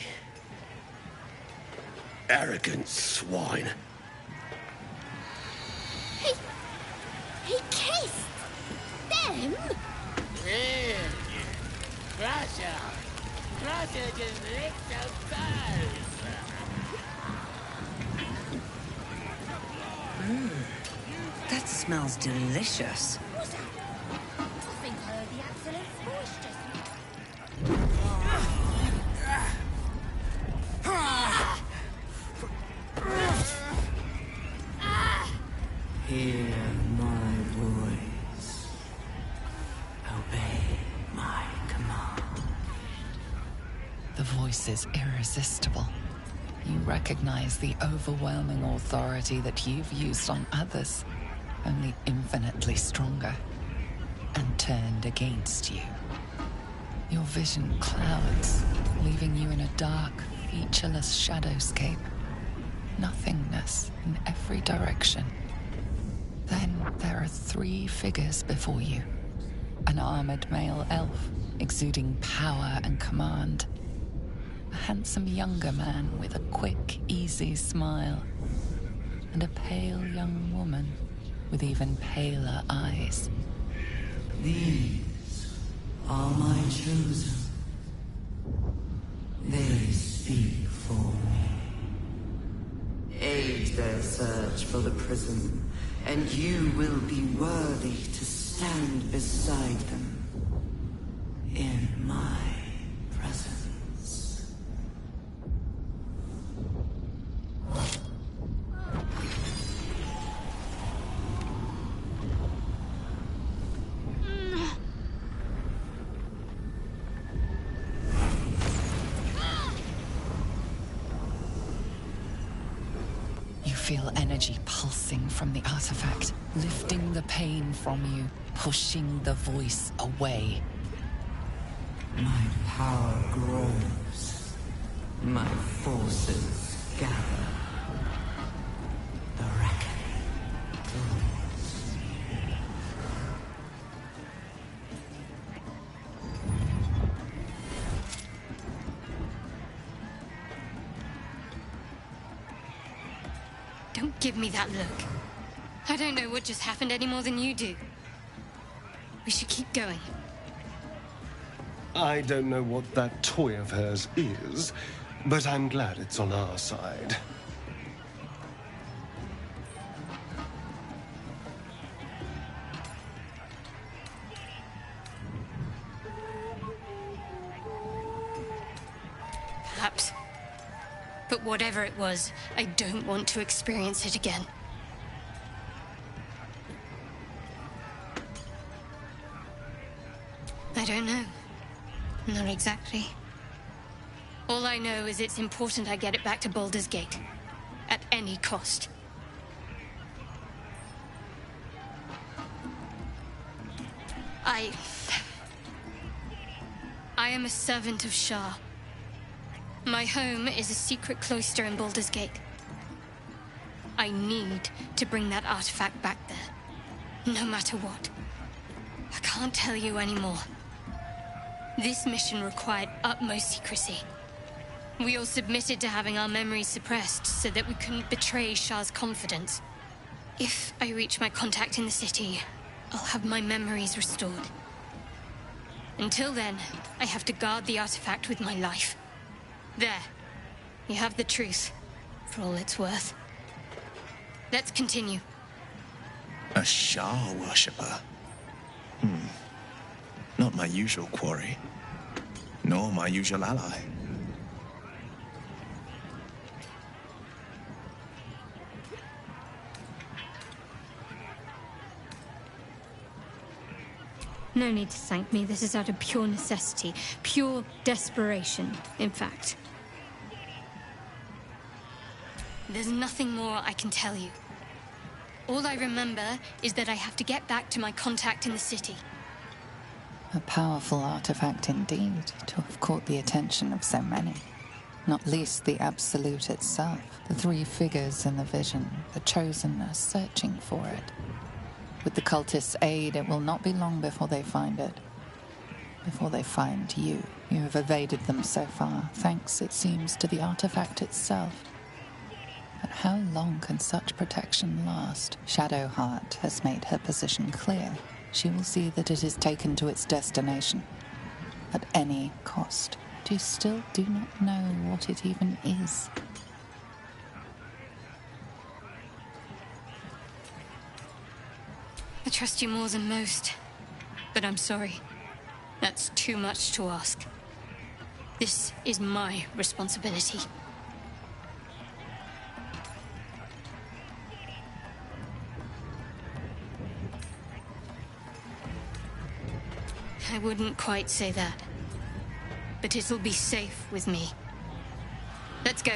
Arrogant swine. He kissed them? Russia just licked our thighs. That smells delicious. I think I heard the Absolute's voice just Hear my voice. Obey my command. The voice is irresistible. You recognize the overwhelming authority that you've used on others, only infinitely stronger, and turned against you. Your vision clouds, leaving you in a dark, featureless shadowscape. nothingness in every direction. Then there are 3 figures before you. An armored male elf, exuding power and command. A handsome younger man with a quick, easy smile. And a pale young woman with even paler eyes. These are my chosen. They speak for me. Aid their search for the prison, and you will be worthy to stand beside them in my presence. You feel energy pulsing from the artifact, lifting the pain from you, pushing the voice away. My power grows. My forces gather. The reckoning grows. Don't give me that look. I don't know what just happened any more than you do. We should keep going. I don't know what that toy of hers is, but I'm glad it's on our side. Perhaps. But whatever it was, I don't want to experience it again. I don't know. Not exactly. All I know is it's important I get it back to Baulders Gate. At any cost. I am a servant of Shah. My home is a secret cloister in Baulders Gate. I need to bring that artifact back there. No matter what. I can't tell you anymore. This mission required utmost secrecy. We all submitted to having our memories suppressed so that we couldn't betray Shah's confidence. If I reach my contact in the city, I'll have my memories restored. Until then, I have to guard the artifact with my life. There. You have the truth, for all it's worth. Let's continue. A Shah worshipper? Not my usual quarry. Nor my usual ally. No need to thank me. This is out of pure necessity. Pure desperation, in fact. There's nothing more I can tell you. All I remember is that I have to get back to my contact in the city. A powerful artifact indeed, to have caught the attention of so many. Not least the Absolute itself, the 3 figures in the vision, the Chosen are searching for it. With the cultists' aid, it will not be long before they find it. Before they find you. You have evaded them so far, thanks, it seems, to the artifact itself. But how long can such protection last? Shadowheart has made her position clear. She will see that it is taken to its destination. At any cost. But you still do not know what it even is. I trust you more than most. But I'm sorry. That's too much to ask. This is my responsibility. I wouldn't quite say that. But it'll be safe with me. Let's go.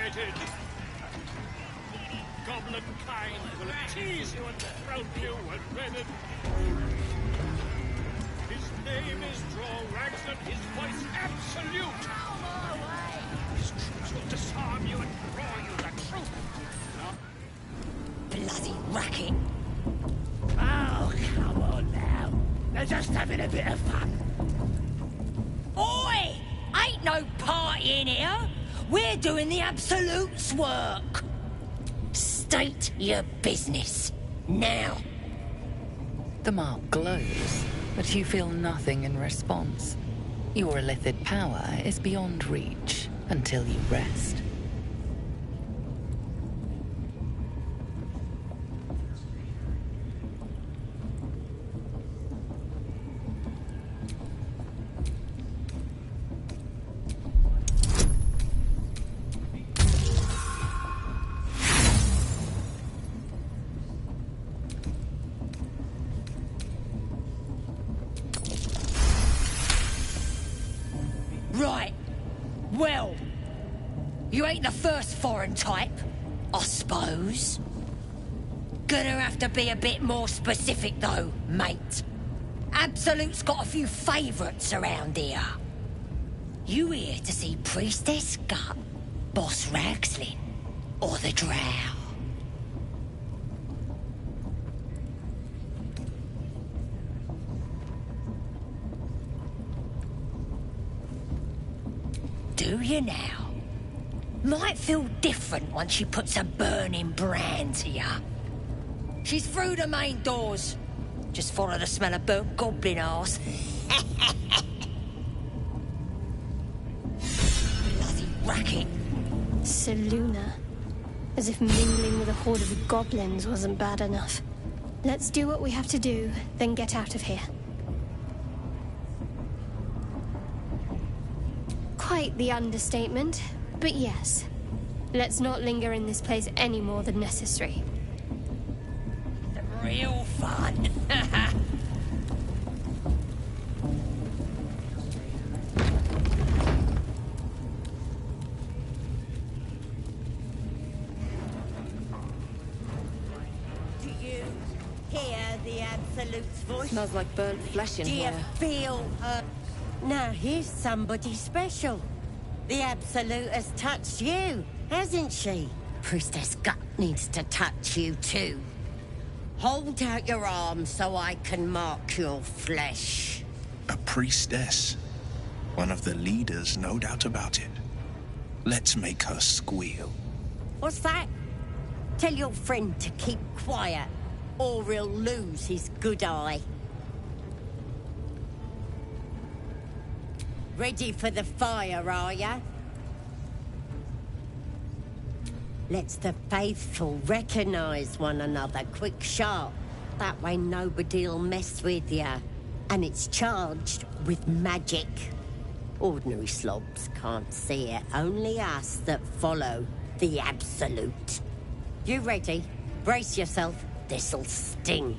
initiated. Goblin kind will tease you and throat you and rennet. His name is Drorax and his voice absolute. His troops will disarm you and roar you the truth. Bloody racket. Oh, come on now. They're just having a bit of fun. Oi! Ain't no party in here. We're doing the Absolute's work. State your business. Now. The mark glows, but you feel nothing in response. Your illithid power is beyond reach until you rest. Right. Well, you ain't the first foreign type, I suppose. Gonna have to be a bit more specific, though, mate. Absolute's got a few favourites around here. You here to see Priestess Gut, Boss Ragslin, or the Drow? Do you now? Might feel different once she puts a burning brand to ya. She's through the main doors. Just follow the smell of burnt goblin arse. Bloody racket. Seluna. As if mingling with a horde of goblins wasn't bad enough. Let's do what we have to do, then get out of here. Quite the understatement, but yes. Let's not linger in this place any more than necessary. Real fun. Do you hear the Absolute's voice? Smells like burnt flesh in Do here. you feel her? Now here's somebody special. The Absolute has touched you, hasn't she? Priestess Gut needs to touch you too. Hold out your arm so I can mark your flesh. A priestess. One of the leaders, no doubt about it. Let's make her squeal. What's that? Tell your friend to keep quiet, or he'll lose his good eye. Ready for the fire, are ya? Let's the faithful recognize one another quick sharp. That way nobody'll mess with ya. And it's charged with magic. Ordinary slobs can't see it, only us that follow the Absolute. You ready? Brace yourself, this'll sting.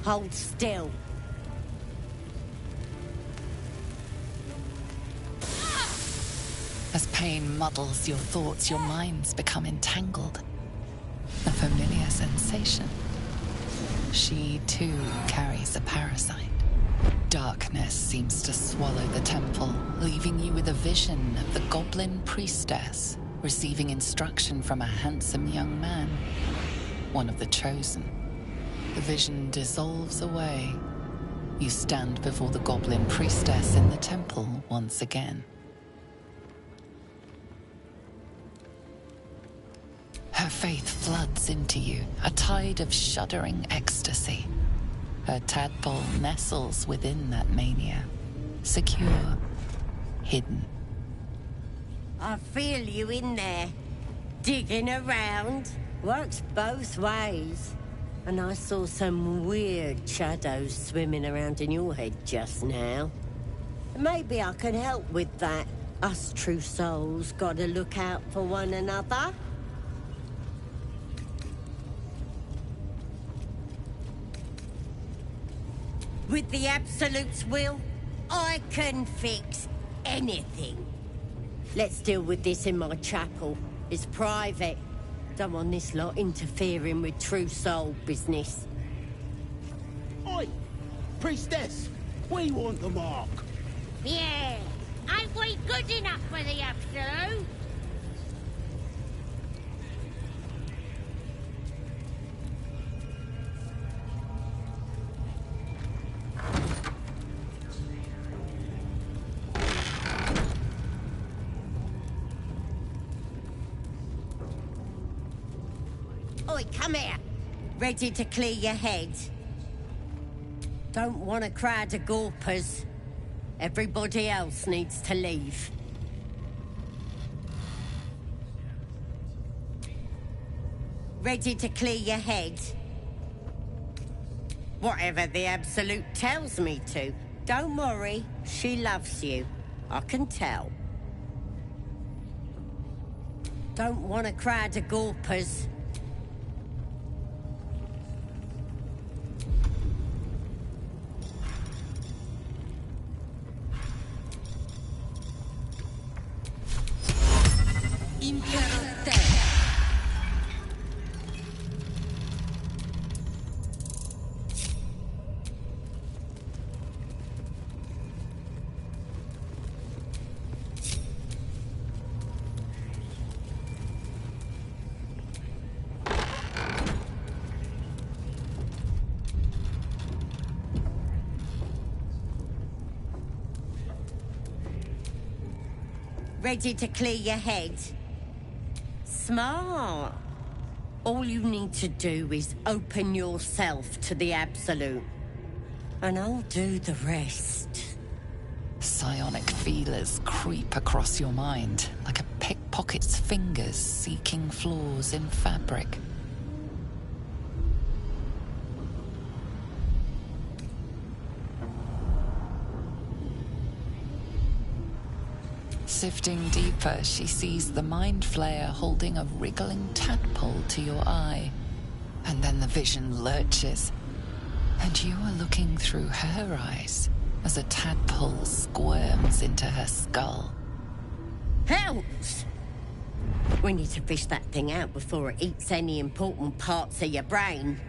Hold still. As pain muddles your thoughts, your minds become entangled. A familiar sensation. She, too, carries a parasite. Darkness seems to swallow the temple, leaving you with a vision of the goblin priestess receiving instruction from a handsome young man, one of the chosen. The vision dissolves away. You stand before the goblin priestess in the temple once again. Her faith floods into you, a tide of shuddering ecstasy. Her tadpole nestles within that mania, secure, hidden. I feel you in there, digging around. Works both ways. And I saw some weird shadows swimming around in your head just now. Maybe I can help with that. Us true souls gotta look out for one another. With the Absolute's will, I can fix anything. Let's deal with this in my chapel. It's private. Don't want this lot interfering with true soul business. Oi! Priestess! We want the mark! Yeah! Ain't we good enough for the Absolute? Oi, come here. Ready to clear your head? Don't want a crowd of gawpers. Everybody else needs to leave. Ready to clear your head? Whatever the Absolute tells me to. Don't worry, she loves you. I can tell. Don't want a crowd of gawpers. Ready to clear your head? Smart. All you need to do is open yourself to the Absolute. And I'll do the rest. Psionic feelers creep across your mind like a pickpocket's fingers seeking flaws in fabric. Sifting deeper, she sees the mind flayer holding a wriggling tadpole to your eye. And then the vision lurches, and you are looking through her eyes as a tadpole squirms into her skull. Helps! We need to fish that thing out before it eats any important parts of your brain.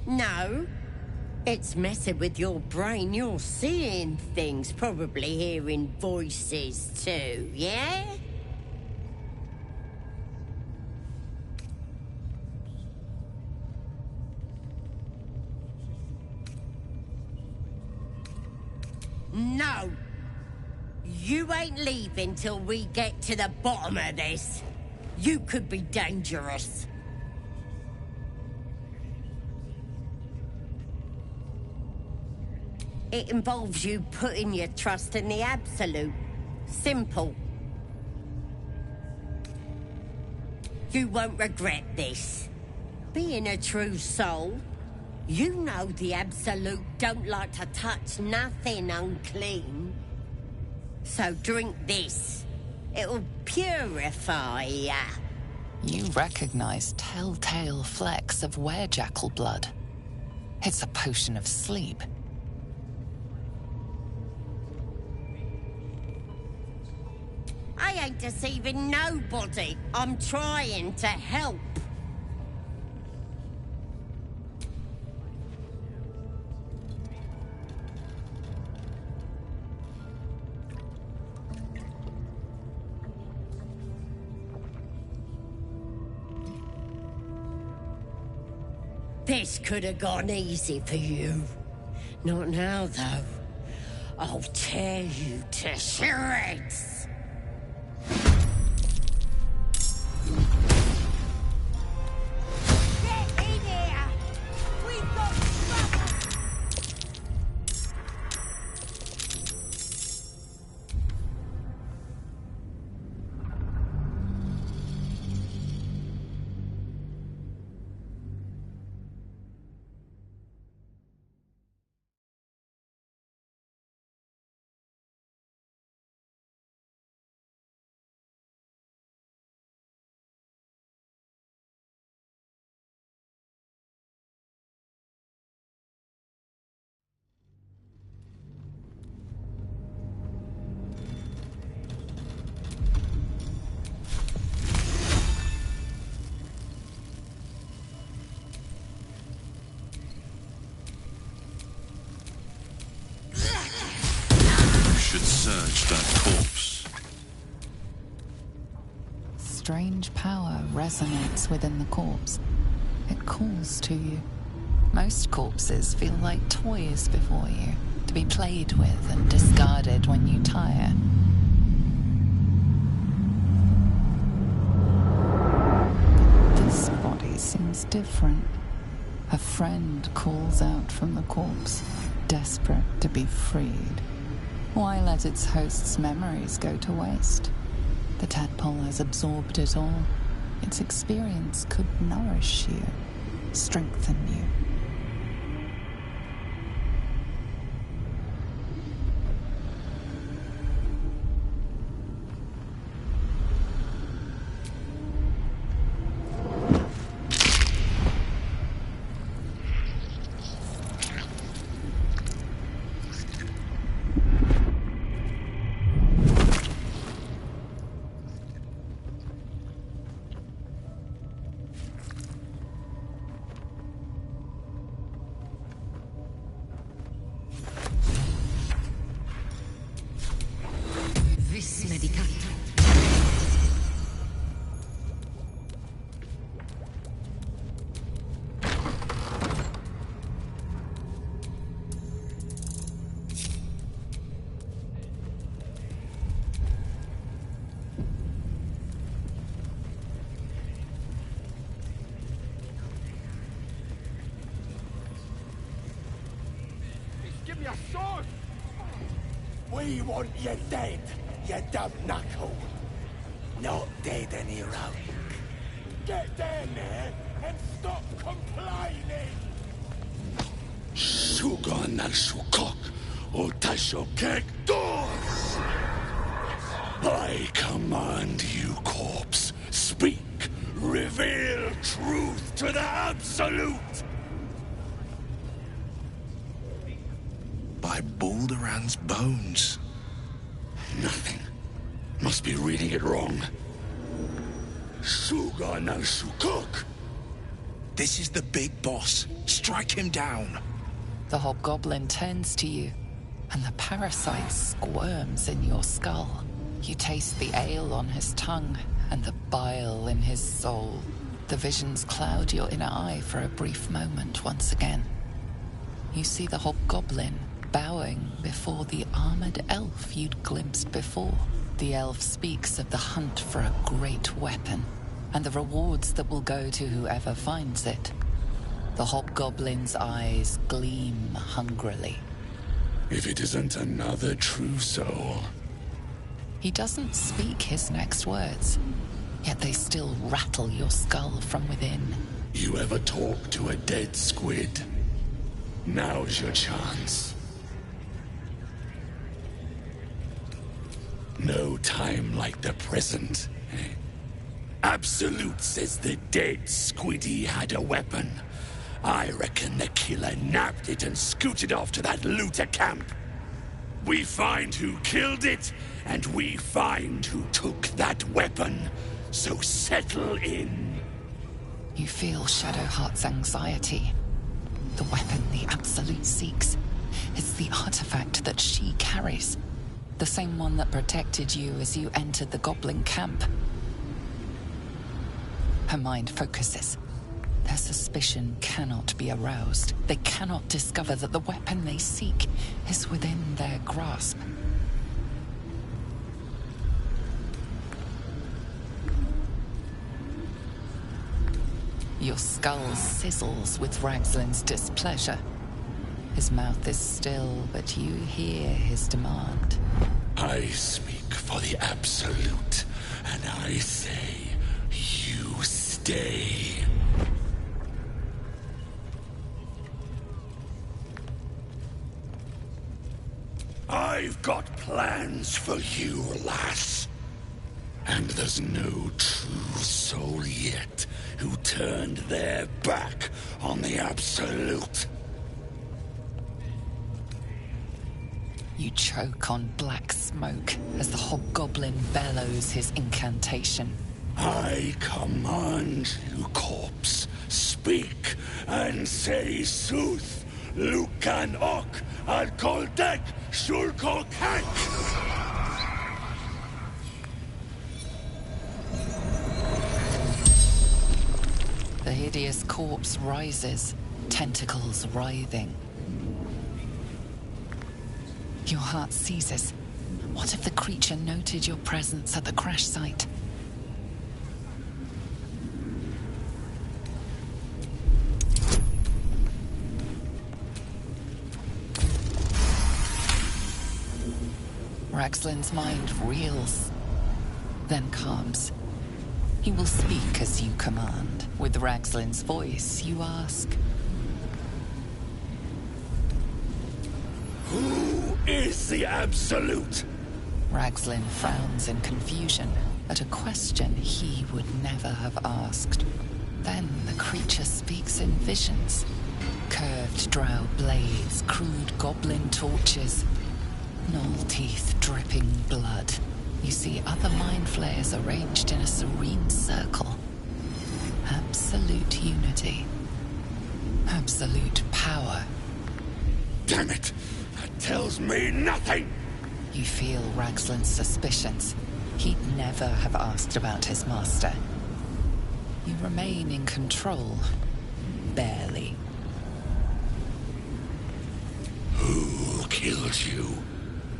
No. It's messing with your brain. You're seeing things, probably hearing voices too, yeah? No! You ain't leaving till we get to the bottom of this. You could be dangerous. It involves you putting your trust in the Absolute. Simple. You won't regret this. Being a true soul, you know the Absolute don't like to touch nothing unclean. So drink this. It'll purify ya. You recognize telltale flecks of werejackal blood. It's a potion of sleep. I ain't deceiving nobody. I'm trying to help. This could have gone easy for you. Not now, though. I'll tear you to shreds. resonates within the corpse. It calls to you. Most corpses feel like toys before you, to be played with and discarded when you tire. This body seems different. A friend calls out from the corpse, desperate to be freed. Why let its host's memories go to waste? The tadpole has absorbed it all. Its experience could nourish you, strengthen you. Vis medicato. Give me a sword! We want you dead, you dumb knuckle. Not dead and heroic. Get down there and stop complaining! Sugar na shukok, utashokek doors! I command you, corpse. Speak. Reveal truth to the Absolute! By Balderan's bones. Nothing. Must be reading it wrong. Suga no Shukok. This is the big boss. Strike him down. The hobgoblin turns to you, and the parasite squirms in your skull. You taste the ale on his tongue and the bile in his soul. The visions cloud your inner eye for a brief moment once again. You see the hobgoblin bowing before the armored elf you'd glimpsed before. The elf speaks of the hunt for a great weapon, and the rewards that will go to whoever finds it. The hobgoblin's eyes gleam hungrily. If it isn't another true soul. He doesn't speak his next words, yet they still rattle your skull from within. You ever talk to a dead squid? Now's your chance. No time like the present. Absolute says the dead squiddy had a weapon. I reckon the killer nabbed it and scooted off to that looter camp. We find who killed it, and we find who took that weapon. So settle in. You feel Shadowheart's anxiety. The weapon the Absolute seeks. It's the artifact that she carries. The same one that protected you as you entered the goblin camp. Her mind focuses. Their suspicion cannot be aroused. They cannot discover that the weapon they seek is within their grasp. Your skull sizzles with Ragslin's displeasure. His mouth is still, but you hear his demand. I speak for the Absolute, and I say, you stay. I've got plans for you, lass. And there's no true soul yet who turned their back on the Absolute. You choke on black smoke as the hobgoblin bellows his incantation. I command you, corpse. Speak and say sooth. Lucan ok al koldek shulkol kank. hideous corpse rises, tentacles writhing. Your heart seizes. What if the creature noted your presence at the crash site? Raxlin's mind reels, then calms. He will speak as you command. With Raxlin's voice, you ask, "Who is the Absolute?" Raxlin frowns in confusion at a question he would never have asked. Then the creature speaks in visions. Curved drow blades, crude goblin torches, gnoll teeth dripping blood. You see other mind flayers arranged in a serene circle. Absolute unity. Absolute power. Damn it! That tells me nothing! You feel Raxlin's suspicions. He'd never have asked about his master. You remain in control. Barely. Who killed you?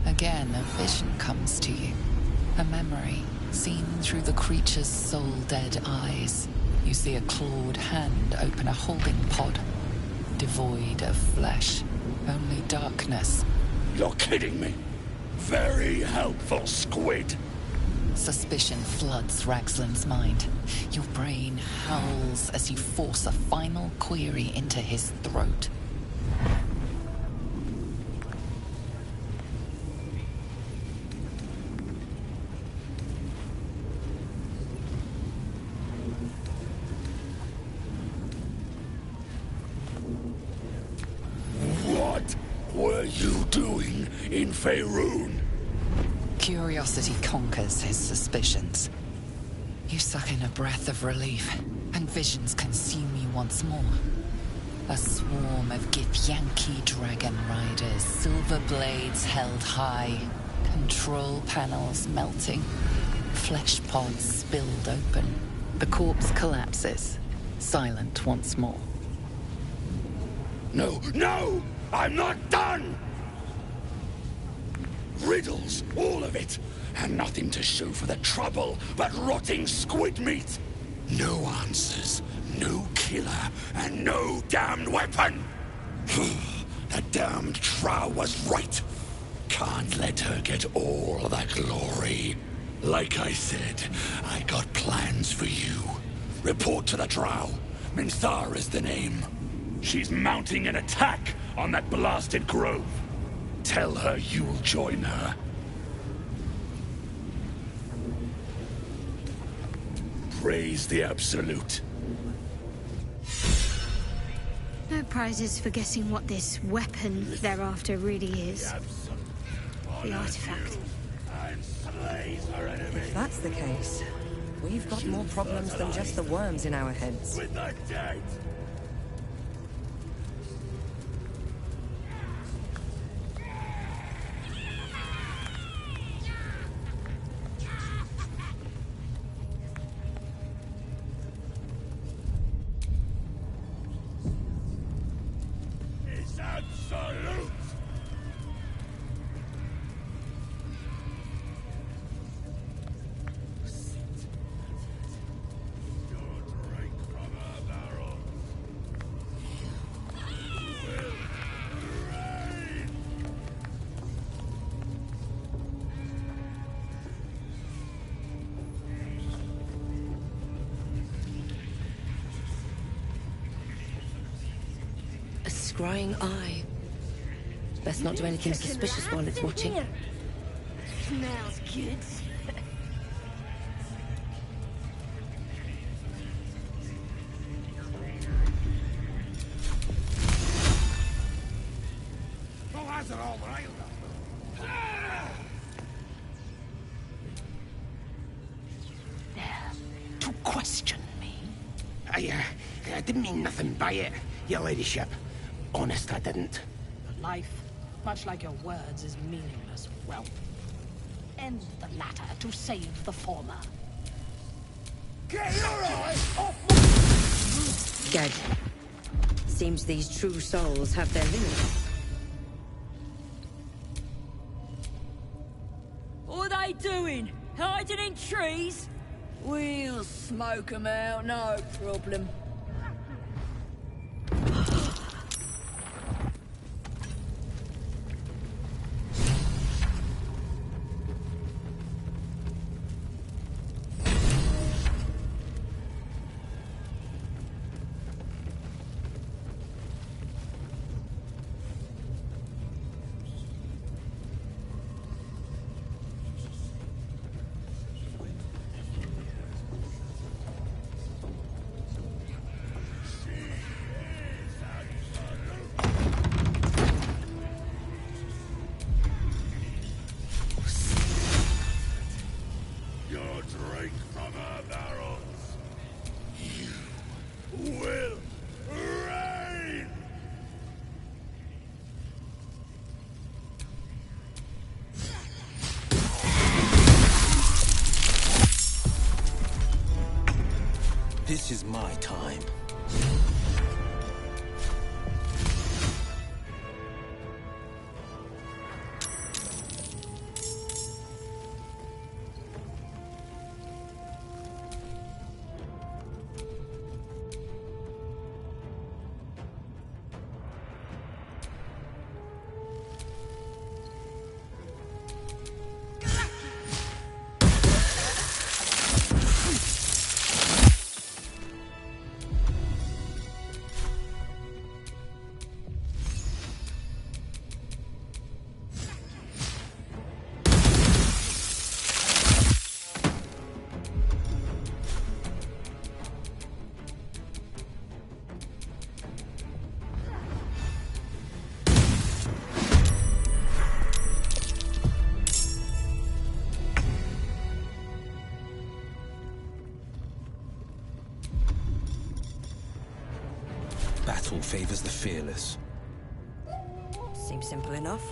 Again, a vision comes to you. A memory, seen through the creature's soul-dead eyes. You see a clawed hand open a holding pod. Devoid of flesh. Only darkness. You're kidding me. Very helpful, squid. Suspicion floods Raxlin's mind. Your brain howls as you force a final query into his throat. What were you doing in Faerun? Curiosity conquers his suspicions. You suck in a breath of relief, and visions consume you once more. A swarm of Githyanki dragon riders, silver blades held high, control panels melting, flesh pods spilled open. The corpse collapses, silent once more. No, no! I'm not done! Riddles, all of it, and nothing to show for the trouble but rotting squid meat. No answers, no killer, and no damned weapon. That damned Trow was right. Can't let her get all the glory. Like I said, I got plans for you. Report to the Drow. Minthar is the name. She's mounting an attack on that blasted grove. Tell her you'll join her. Praise the Absolute. No prizes for guessing what this weapon thereafter really is. The artifact. If that's the case, we've got more problems than just the worms in our heads. With the dead. It's absolute. A scrying eye. Best not do anything suspicious while it's watching. Smells good. Oh, that's it all right. To question me? I didn't mean nothing by it, your ladyship. Honest, I didn't. But life, much like your words, is meaningless. Well, end the latter to save the former. Get your eye off my... Good. Seems these true souls have their limits. What are they doing? Hiding in trees? We'll smoke 'em out, no problem. This is my time. Battle favors the fearless. Seems simple enough.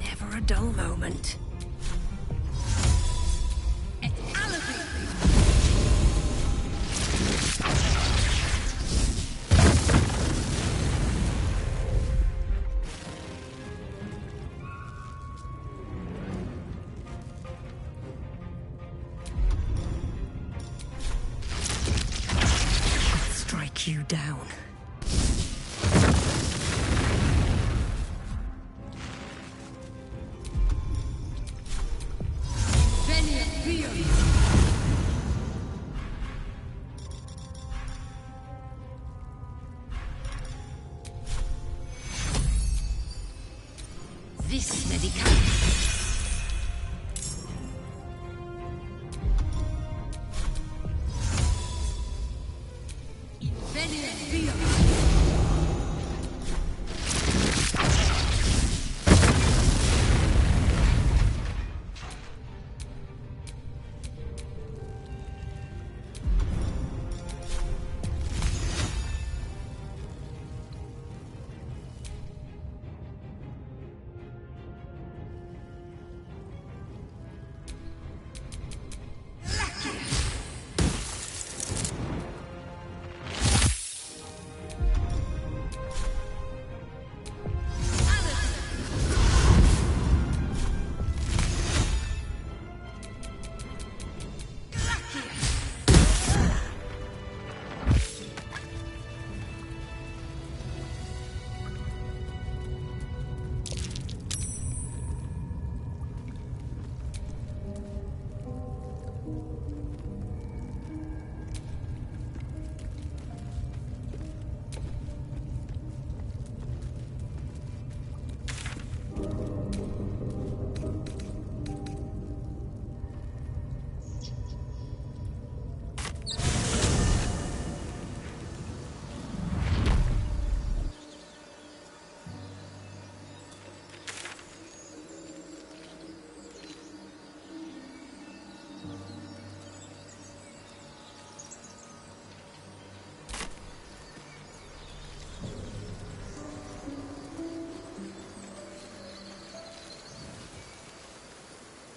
Never a dull moment. Strike you down. this medicament.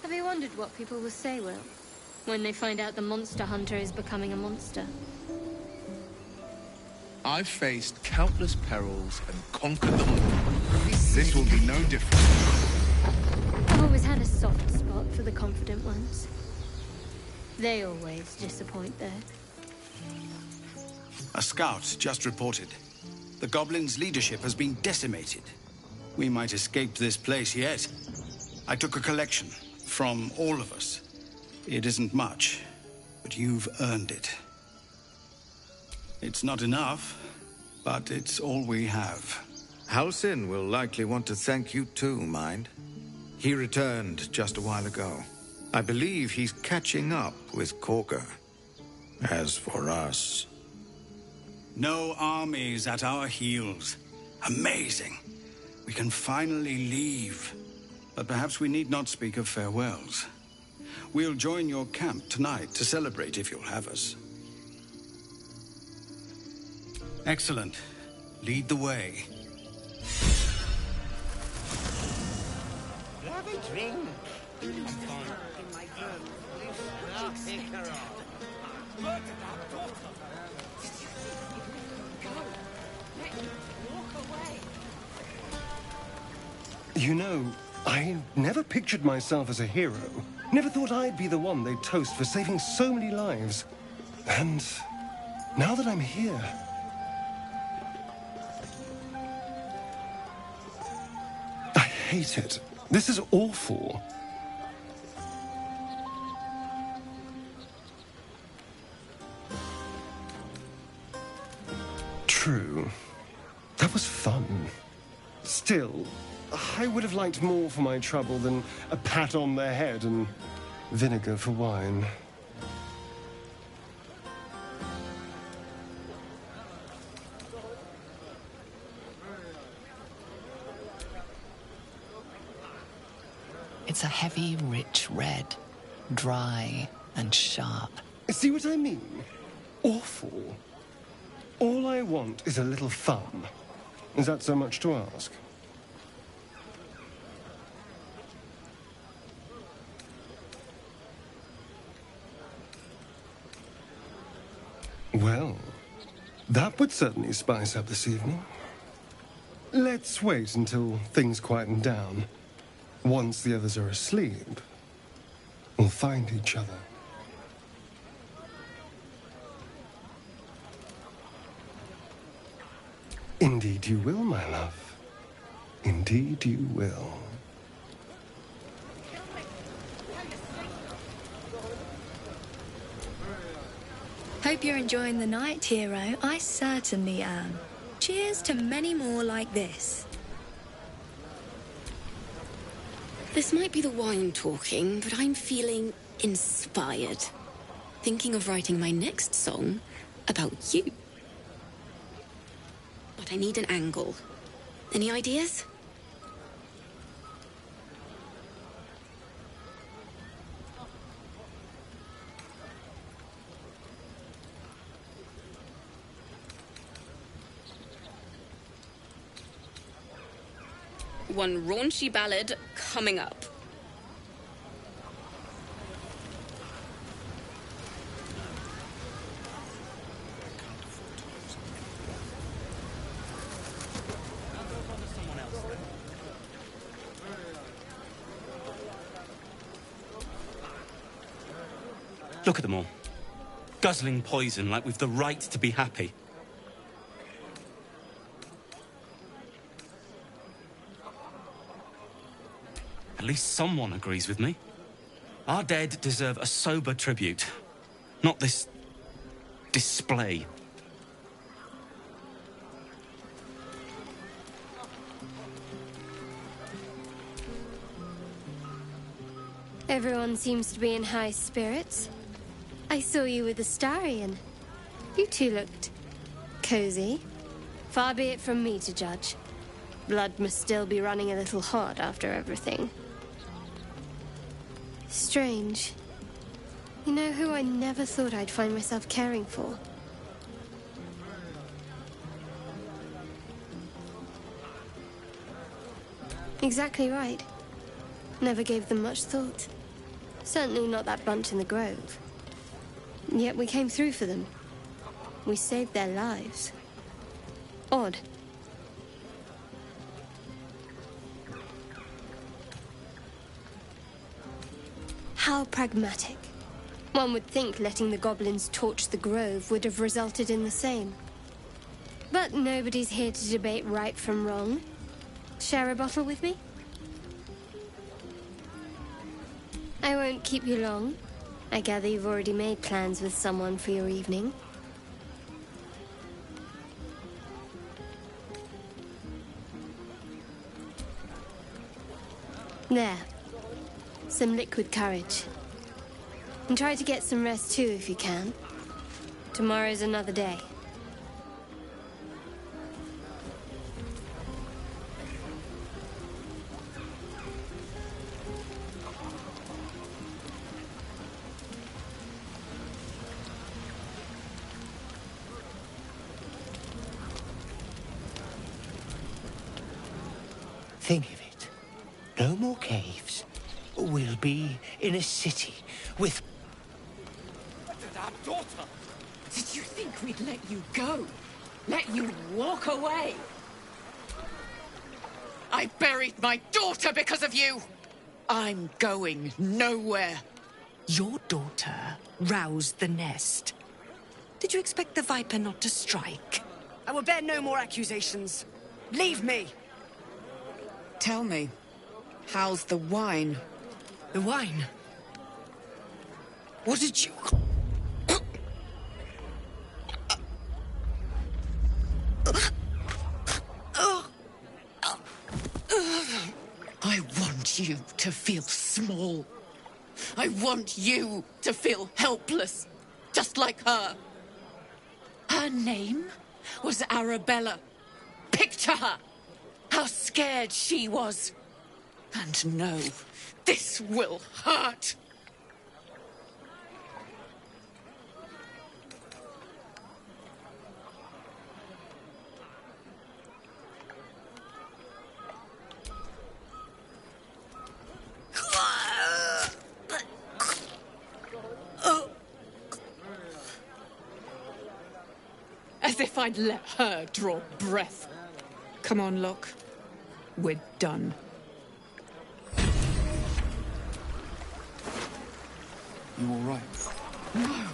Have you wondered what people will say, Will, when they find out the monster hunter is becoming a monster? I've faced countless perils and conquered them all. This will be no different. I've always had a soft spot for the confident ones. They always disappoint, though. A scout just reported. The goblins' leadership has been decimated. We might escape this place yet. I took a collection from all of us. It isn't much, but you've earned it. It's not enough, but it's all we have. Halsin will likely want to thank you too, mind. He returned just a while ago. I believe he's catching up with Korga. As for us... No armies at our heels. Amazing. We can finally leave. But perhaps we need not speak of farewells. We'll join your camp tonight to celebrate if you'll have us. Excellent. Lead the way. Have a drink. I'm fine. In my room. I'll pick her up. Murdered our daughter. Go. Let me walk away. You know, I never pictured myself as a hero. Never thought I'd be the one they'd toast for saving so many lives. And now that I'm here... I hate it. This is awful. True. That was fun. Still, I would have liked more for my trouble than a pat on the head and vinegar for wine. It's a heavy, rich red, dry and sharp. See what I mean? Awful. All I want is a little fun. Is that so much to ask? Well, that would certainly spice up this evening. Let's wait until things quieten down. Once the others are asleep, we'll find each other. Indeed you will, my love. Indeed you will. Hope you're enjoying the night, hero. I certainly am. Cheers to many more like this. This might be the wine talking, but I'm feeling inspired. Thinking of writing my next song about you. But I need an angle. Any ideas? One raunchy ballad coming up. Look at them all. Guzzling poison like we've the right to be happy. At least someone agrees with me. Our dead deserve a sober tribute, not this display. Everyone seems to be in high spirits. I saw you with the Starian. You two looked cozy. Far be it from me to judge. Blood must still be running a little hot after everything. Strange. You know who I never thought I'd find myself caring for? Exactly right. Never gave them much thought. Certainly not that bunch in the grove. Yet we came through for them. We saved their lives. Odd. How pragmatic. One would think letting the goblins torch the grove would have resulted in the same. But nobody's here to debate right from wrong. Share a bottle with me? I won't keep you long. I gather you've already made plans with someone for your evening. There. Some liquid courage. And try to get some rest too if you can. Tomorrow's another day. Think of it. No more caves. We'll be in a city with... Our daughter! Did you think we'd let you go? Let you walk away? I buried my daughter because of you! I'm going nowhere. Your daughter roused the nest. Did you expect the Viper not to strike? I will bear no more accusations. Leave me! Tell me, how's the wine? The wine? What did you... I want you to feel small. I want you to feel helpless, just like her. Her name was Arabella. Picture her. How scared she was. And no, this will hurt. As if I'd let her draw breath. Come on, Locke. We're done. You all right? No.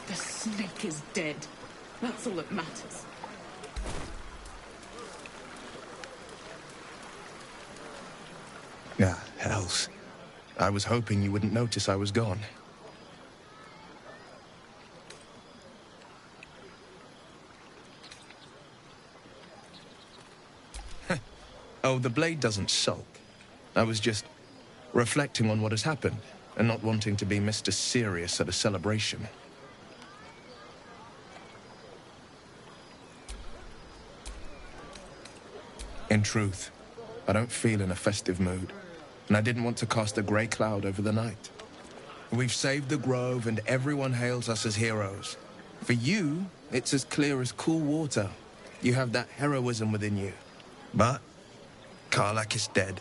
The snake is dead. That's all that matters. Ah, hells. I was hoping you wouldn't notice I was gone. Oh, the blade doesn't sulk. I was just reflecting on what has happened and not wanting to be Mr. Serious at a celebration. In truth, I don't feel in a festive mood, and I didn't want to cast a grey cloud over the night. We've saved the grove, and everyone hails us as heroes. For you, it's as clear as cool water. You have that heroism within you. But Karlach is dead,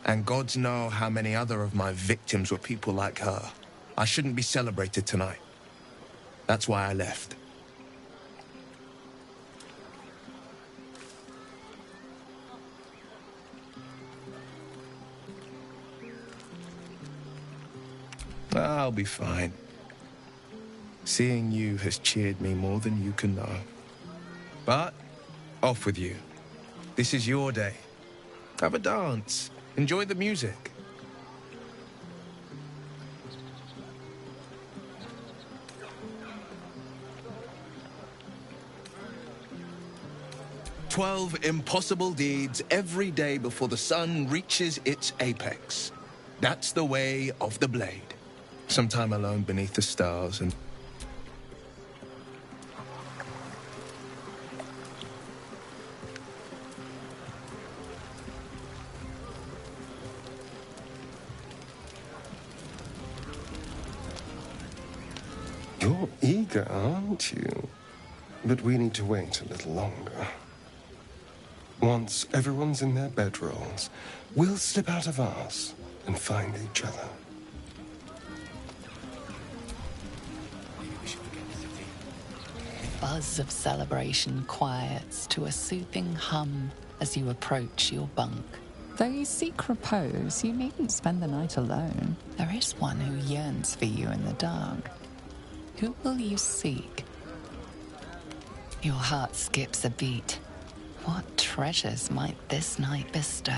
and gods know how many other of my victims were people like her. I shouldn't be celebrated tonight. That's why I left. I'll be fine. Seeing you has cheered me more than you can know. But, off with you. This is your day. Have a dance. Enjoy the music. "12 impossible deeds every day before the sun reaches its apex. That's the way of the blade. Sometime alone beneath the stars and..." You're eager, aren't you? But we need to wait a little longer. Once everyone's in their bedrolls, we'll slip out of ours and find each other. Buzz of celebration quiets to a soothing hum as you approach your bunk. Though you seek repose, you needn't spend the night alone. There is one who yearns for you in the dark. Who will you seek? Your heart skips a beat. What treasures might this night bestow?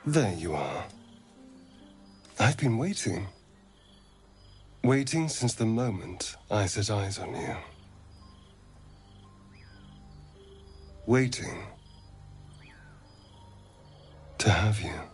There you are. I've been waiting. Waiting since the moment I set eyes on you. Waiting to have you.